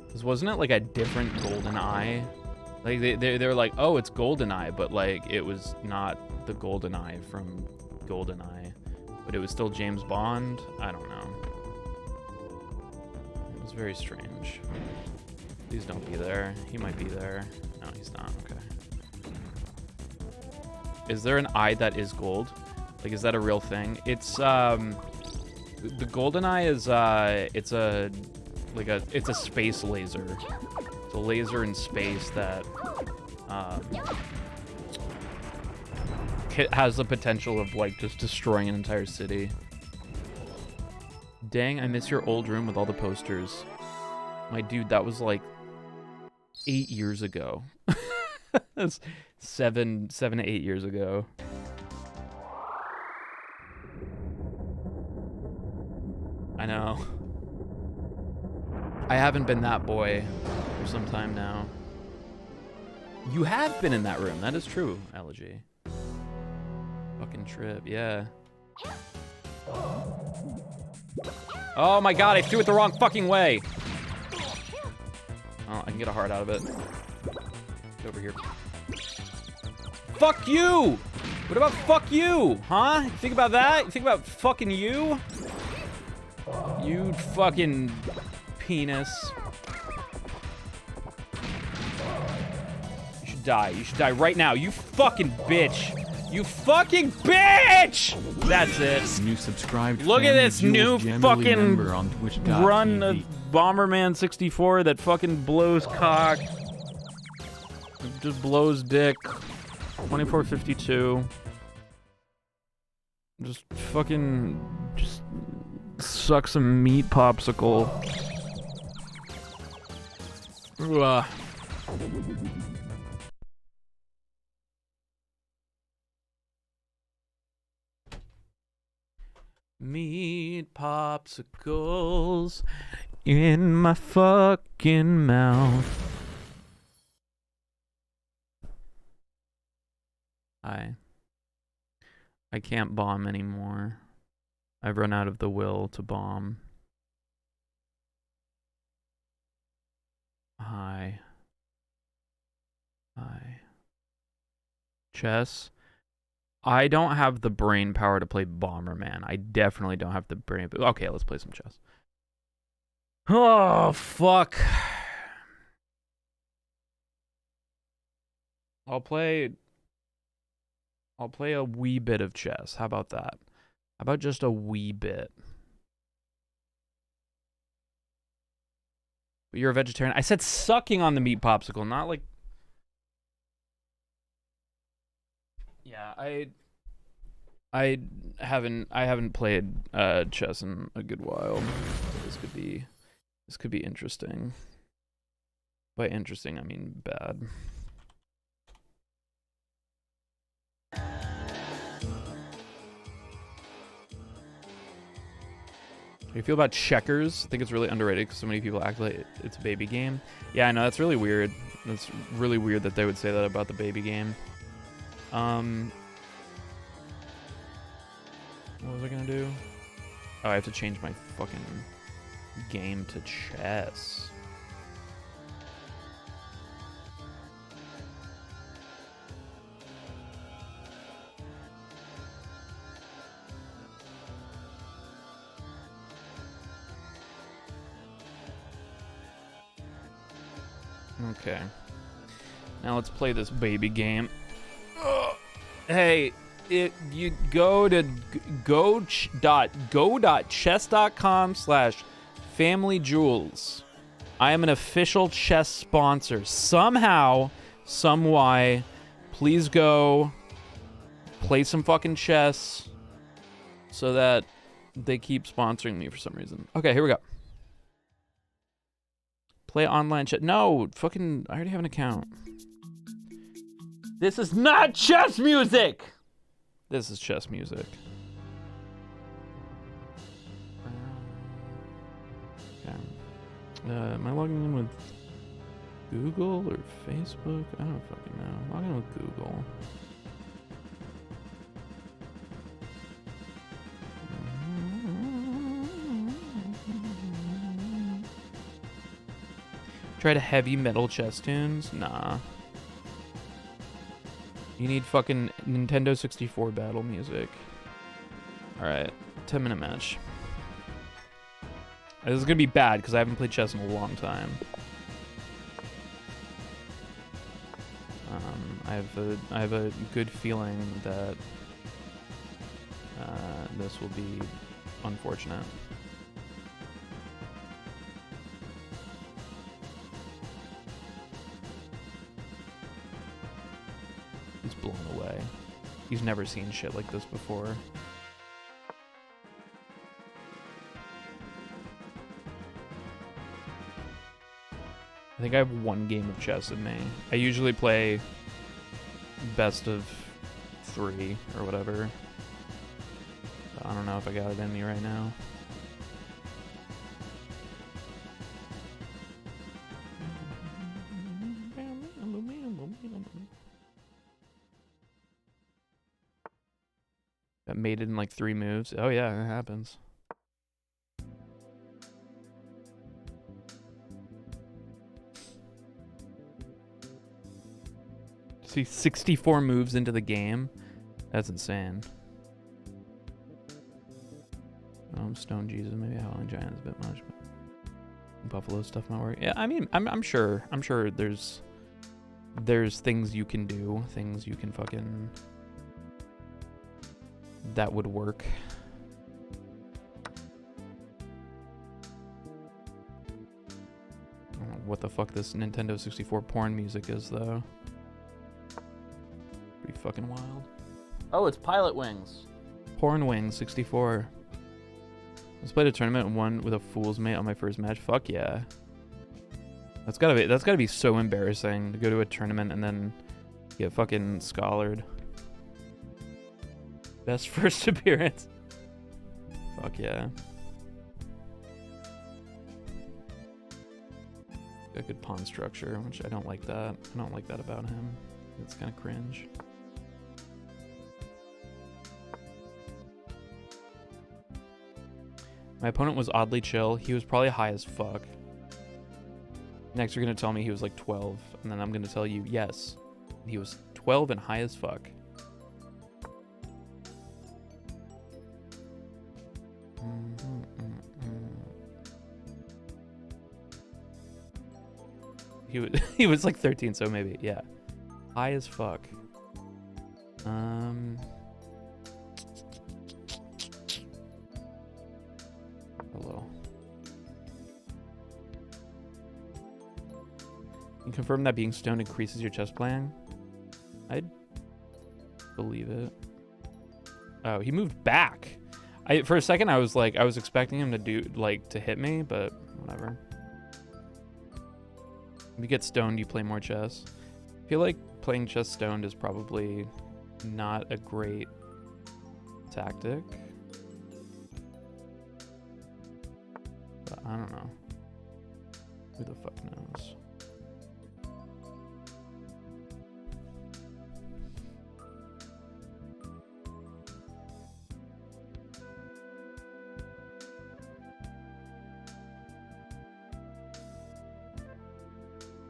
Because wasn't it like a different GoldenEye? Like they were like, oh, it's GoldenEye, but like it was not the GoldenEye from GoldenEye, but it was still James Bond. I don't know. It was very strange. Please don't be there. He might be there. No, he's not. Okay. Is there an eye that is gold? Like, is that a real thing? It's the GoldenEye is it's a space laser. It's a laser in space that has the potential of like just destroying an entire city. Dang, I miss your old room with all the posters. My dude, that was like 8 years ago. That's 7 to 8 years ago. I know. I haven't been that boy for some time now. You have been in that room. That is true, Elegy. Fucking trip, yeah. Oh my god, I threw it the wrong fucking way. Oh, I can get a heart out of it. Get over here. Fuck you! What about fuck you? Huh? You think about that? You think about fucking you? You fucking penis. You should die. You should die right now. You fucking bitch. You fucking bitch! That's it. New subscribed. Look at this new fucking run of TV. Bomberman 64 that fucking blows cock. Just blows dick. 2452. Just fucking just suck some meat popsicle. Ugh. Meat popsicles in my fucking mouth. I can't bomb anymore. I've run out of the will to bomb. Hi. Chess. I don't have the brain power to play Bomberman. I definitely don't have the brain. Okay, let's play some chess. Oh, fuck. I'll play a wee bit of chess. How about that? How about just a wee bit? But you're a vegetarian. I said sucking on the meat popsicle, not like... Yeah, I haven't played chess in a good while. So this could be interesting. By interesting, I mean bad. How do you feel about checkers? I think it's really underrated because so many people act like it's a baby game. Yeah, I know, that's really weird. That's really weird that they would say that about the baby game. What was I gonna do? Oh, I have to change my fucking game to chess. Okay. Now let's play this baby game. Ugh. Hey, you go to go.chess.com/familyjewels. I am an official chess sponsor. Somehow, some why, please go play some fucking chess so that they keep sponsoring me for some reason. Okay, here we go. Play online chat. No, fucking, I already have an account. This is not chess music! This is chess music. Okay. Am I logging in with Google or Facebook? I don't fucking know. Log in with Google. Try to heavy metal chess tunes? Nah. You need fucking Nintendo 64 battle music. Alright, 10-minute match. This is gonna be bad because I haven't played chess in a long time. I have a good feeling that this will be unfortunate. He's blown away. He's never seen shit like this before. I think I have one game of chess in me. I usually play best of 3 or whatever. But I don't know if I got it in me right now. That made it in like 3 moves. Oh yeah, it happens. See, 64 moves into the game? That's insane. Stone Jesus, maybe Howling Giant is a bit much, but Buffalo stuff might work. Yeah, I mean, I'm sure there's things you can do, things you can fucking that would work. I don't know what the fuck this Nintendo 64 porn music is though. Pretty fucking wild. Oh, it's Pilot Wings. Porn Wings 64. Let's play a tournament and won with a fool's mate on my first match. Fuck yeah. That's gotta be so embarrassing to go to a tournament and then get fucking scholared. Best first appearance. Fuck yeah. Got good pawn structure, which I don't like that. I don't like that about him. It's kind of cringe. My opponent was oddly chill. He was probably high as fuck. Next, you're gonna tell me he was like 12, and then I'm gonna tell you, yes, he was 12 and high as fuck. He was like 13, so maybe, yeah. High as fuck. Hello. You confirm that being stoned increases your chess playing? I'd believe it. Oh, he moved back. For a second, I was expecting him to to hit me, but whatever. If you get stoned, you play more chess. I feel like playing chess stoned is probably not a great tactic. But I don't know. Who the fuck knows?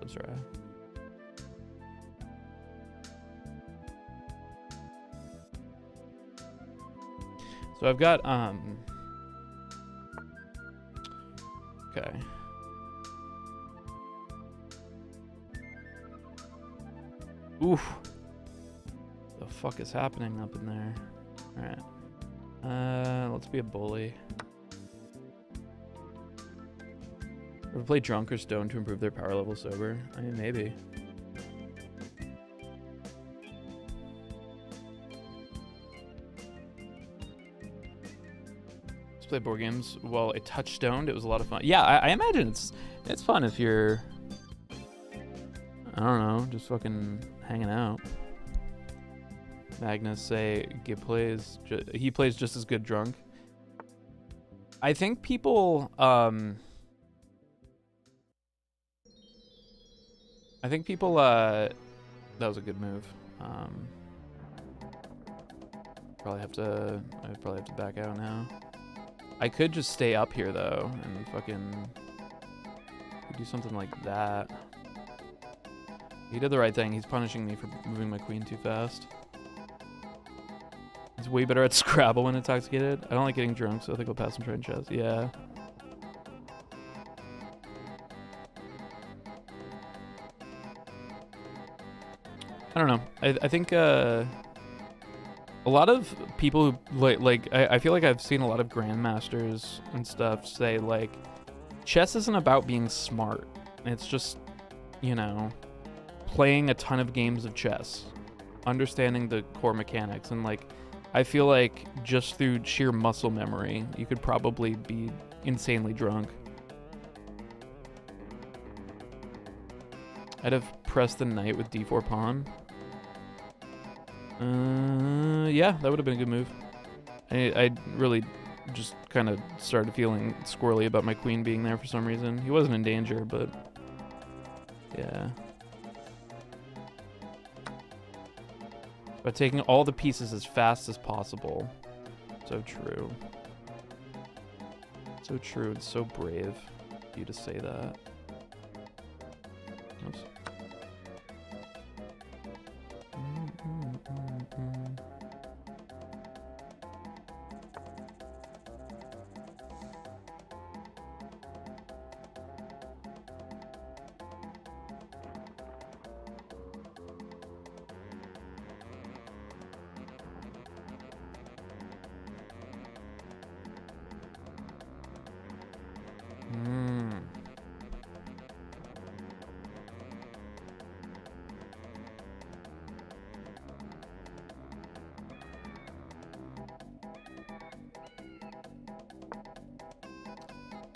That's right. So I've got okay. Oof. The fuck is happening up in there? Alright. Let's be a bully. Ever play drunk or stoned to improve their power level sober? I mean, maybe. Let's play board games while I touch stoned. It was a lot of fun. Yeah, I imagine it's fun if you're, I don't know, just fucking hanging out. Magnus say he plays just as good drunk. I think people that was a good move. I'd probably have to back out now. I could just stay up here though and fucking do something like that. He did the right thing. He's punishing me for moving my queen too fast. He's way better at Scrabble when intoxicated. I don't like getting drunk, so I think I'll pass and try and chess. Yeah. I don't know. I think a lot of people who I feel like I've seen a lot of grandmasters and stuff say like chess isn't about being smart. It's just, you know, playing a ton of games of chess, understanding the core mechanics, and like I feel like just through sheer muscle memory, you could probably be insanely drunk. I'd have pressed the knight with d4 pawn. Yeah, that would have been a good move. I really just kind of started feeling squirrely about my queen being there for some reason. He wasn't in danger, but yeah. By taking all the pieces as fast as possible. So true. So true and so brave of you to say that. Oops.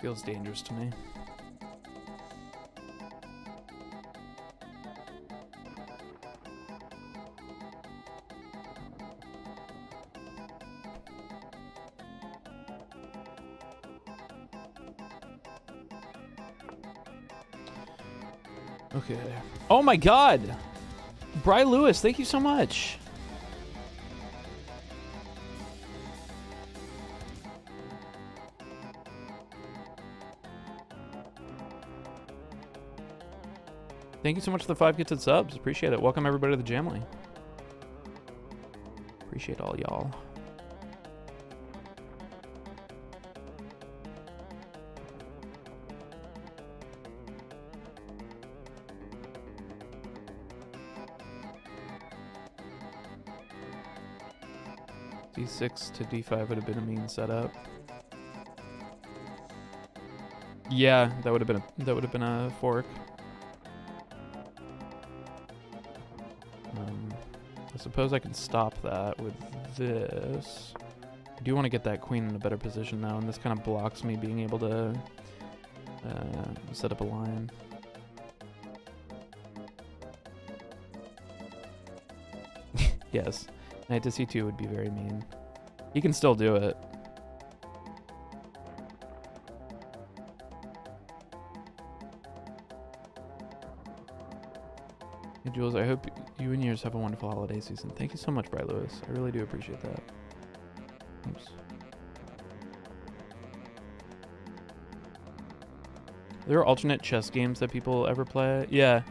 Feels dangerous to me. Okay. Oh my God! Bry Lewis, thank you so much. Thank you so much for the 5 gifted subs. Appreciate it. Welcome everybody to the Jamily. Appreciate all y'all. D6 to D5 would have been a mean setup. Yeah, that would have been a fork. I suppose I can stop that with this. I do want to get that queen in a better position now, and this kind of blocks me being able to set up a line. Yes, knight to c2 would be very mean. He can still do it. Hey Jules, I hope you and yours have a wonderful holiday season. Thank you so much, Bry Lewis. I really do appreciate that. Oops. There are alternate chess games that people ever play. Yeah.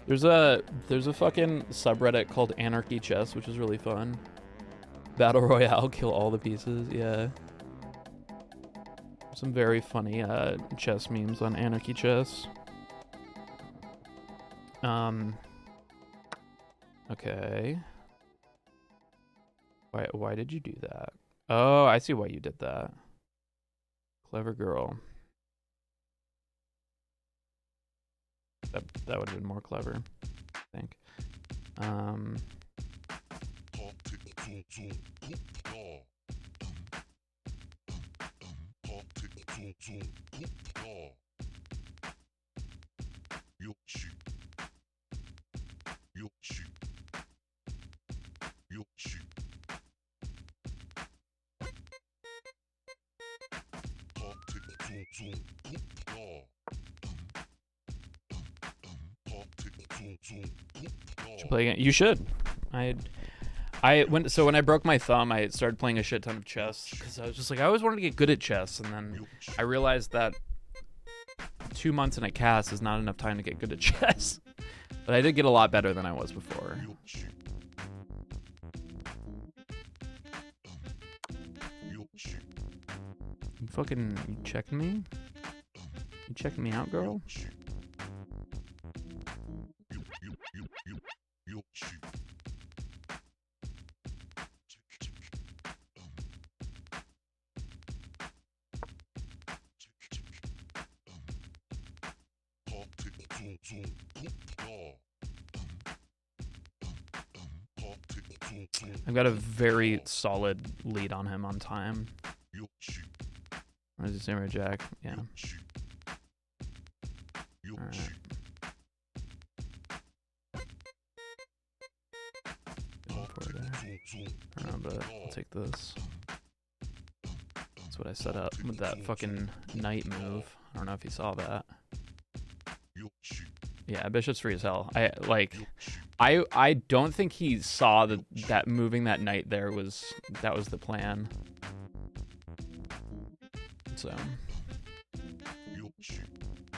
There's a fucking subreddit called Anarchy Chess, which is really fun. Battle Royale, kill all the pieces. Yeah. Some very funny chess memes on Anarchy Chess. Okay. Why did you do that? Oh, I see why you did that. Clever girl. That would have been more clever, I think. Should play again. You should. When I broke my thumb, I started playing a shit ton of chess because I was just like, I always wanted to get good at chess, and then I realized that 2 months in a cast is not enough time to get good at chess. But I did get a lot better than I was before. You checking me? You checking me out, girl? I've got a very solid lead on him on time. Where's the samurai jack? Yeah. Alright. I don't know, but I'll take this. That's what I set up with that fucking knight move. I don't know if you saw that. Yeah, bishop's free as hell. I don't think he saw that moving that knight there was the plan. So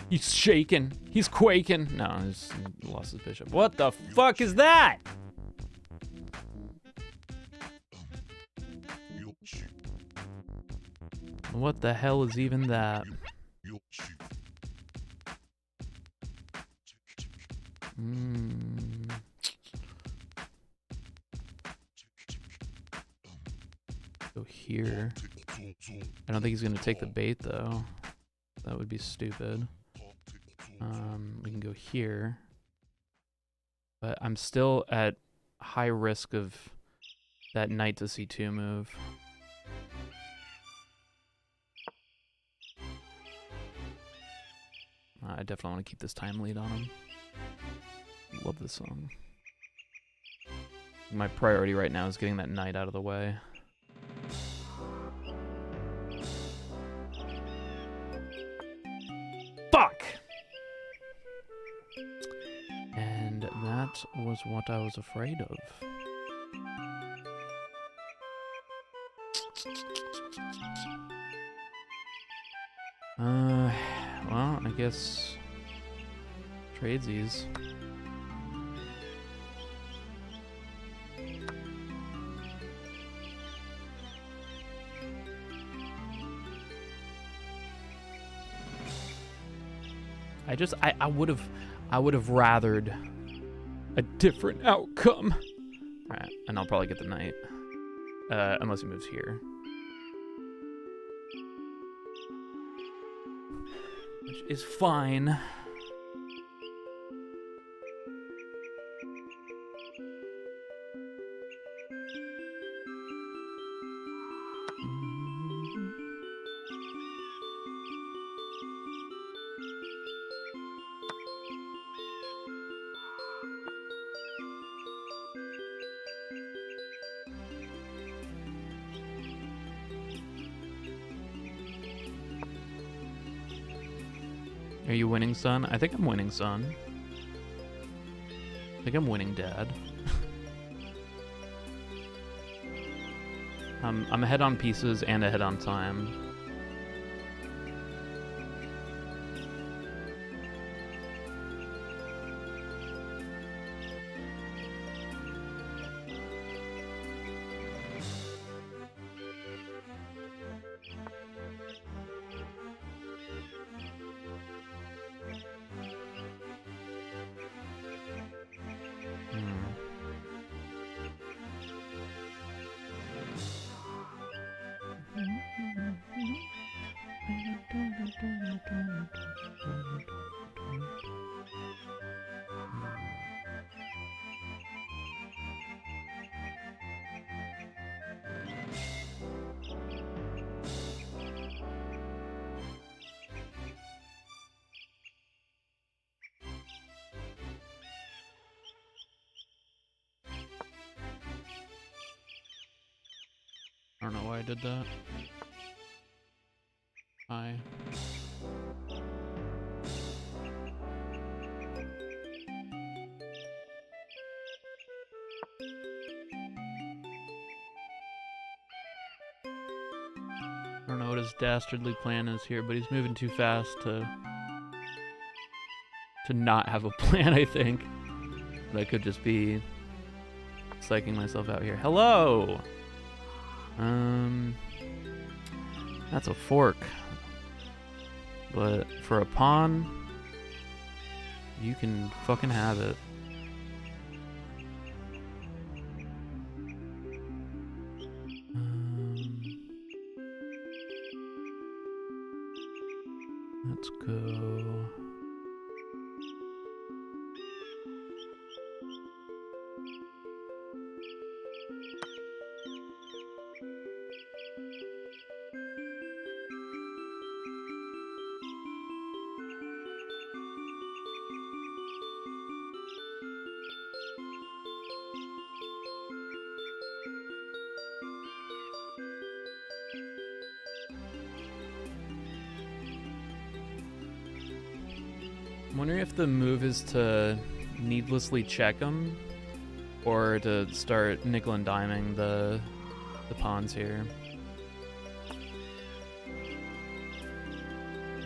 he's shaking. He's quaking. No, he lost his bishop. What the fuck is that? What the hell is even that? Go here. I don't think he's gonna take the bait though. That would be stupid. We can go here. But I'm still at high risk of that knight to c2 move. I definitely want to keep this time lead on him. Love this song. My priority right now is getting that knight out of the way. Fuck! was what I was afraid of. Well, I guess tradesies. I would have rathered a different outcome. Alright, and I'll probably get the knight. Unless he moves here. Which is fine. Are you winning, son? I think I'm winning, son. I think I'm winning, Dad. I'm ahead on pieces and ahead on time. I don't know why I did that. I don't know what his dastardly plan is here, but he's moving too fast to not have a plan, I think. But I could just be psyching myself out here. Hello! That's a fork. But for a pawn, you can fucking have it. Let's go. I'm wondering if the move is to needlessly check him, or to start nickel and diming the pawns here.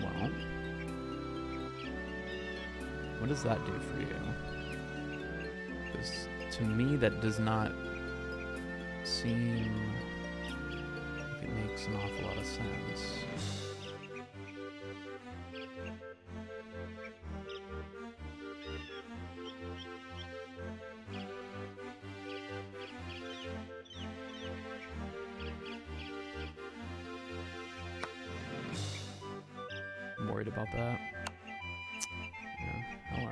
Well, what does that do for you? Because to me, that does not seem like it makes an awful lot of sense. I'm worried about that. Yeah, hello.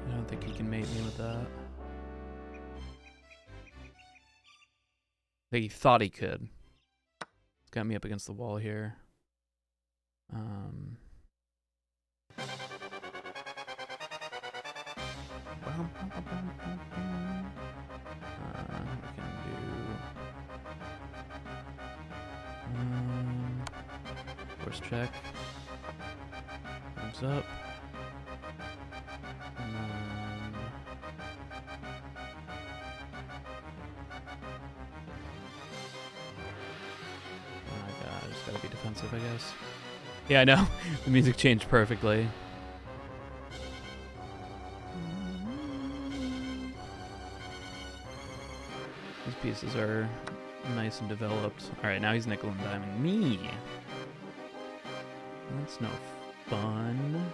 I don't think he can mate me with that. I think he thought he could. He's got me up against the wall here. We can do Eclipse check. Thumbs up. And then... Oh my god, I just gotta be defensive, I guess. Yeah, I know. The music changed perfectly. These pieces are nice and developed. Alright, now he's nickel and diming me. That's no fun.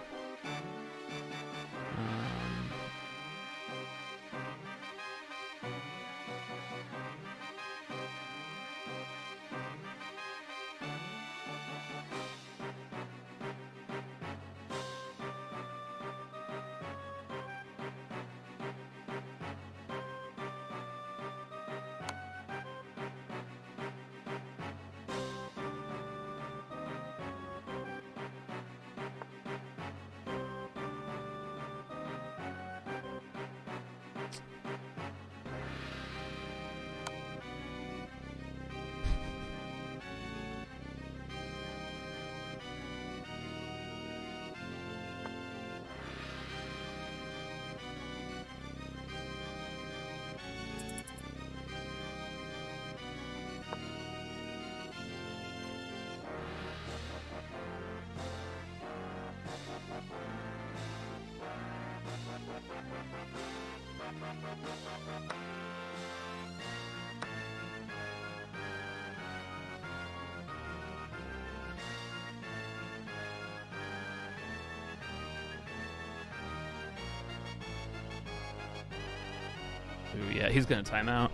Ooh, yeah, he's gonna time out.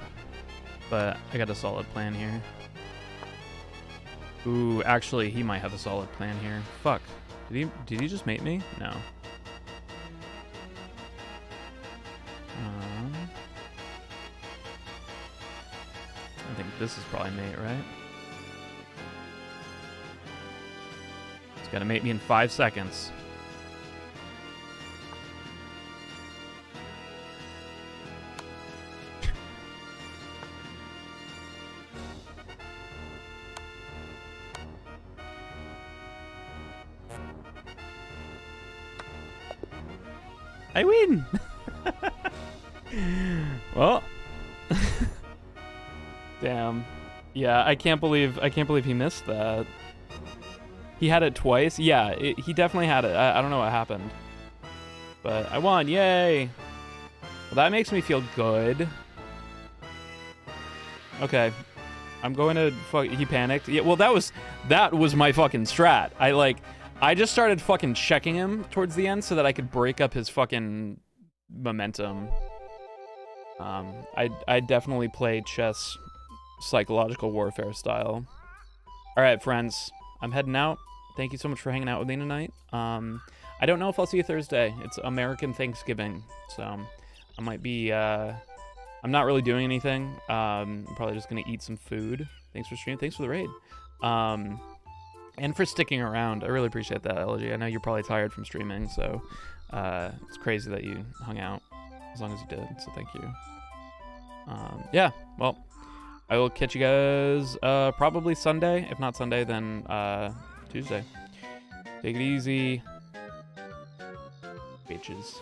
But I got a solid plan here. Ooh, actually, he might have a solid plan here. Fuck. Did he just mate me? No. I think this is probably mate, right? He's gotta mate me in 5 seconds. I win. Well, damn. Yeah, I can't believe he missed that. He had it twice. Yeah, he definitely had it. I don't know what happened, but I won. Yay! Well, that makes me feel good. Okay, I'm going to fuck. He panicked. Yeah. Well, that was my fucking strat. I just started fucking checking him towards the end so that I could break up his fucking momentum. I definitely play chess psychological warfare style. All right, friends, I'm heading out. Thank you so much for hanging out with me tonight. I don't know if I'll see you Thursday. It's American Thanksgiving, so I might be, I'm not really doing anything. I'm probably just gonna eat some food. Thanks for streaming. Thanks for the raid. And for sticking around. I really appreciate that, LG. I know you're probably tired from streaming, so it's crazy that you hung out as long as you did, so thank you. Yeah, well, I will catch you guys probably Sunday. If not Sunday, then Tuesday. Take it easy, bitches.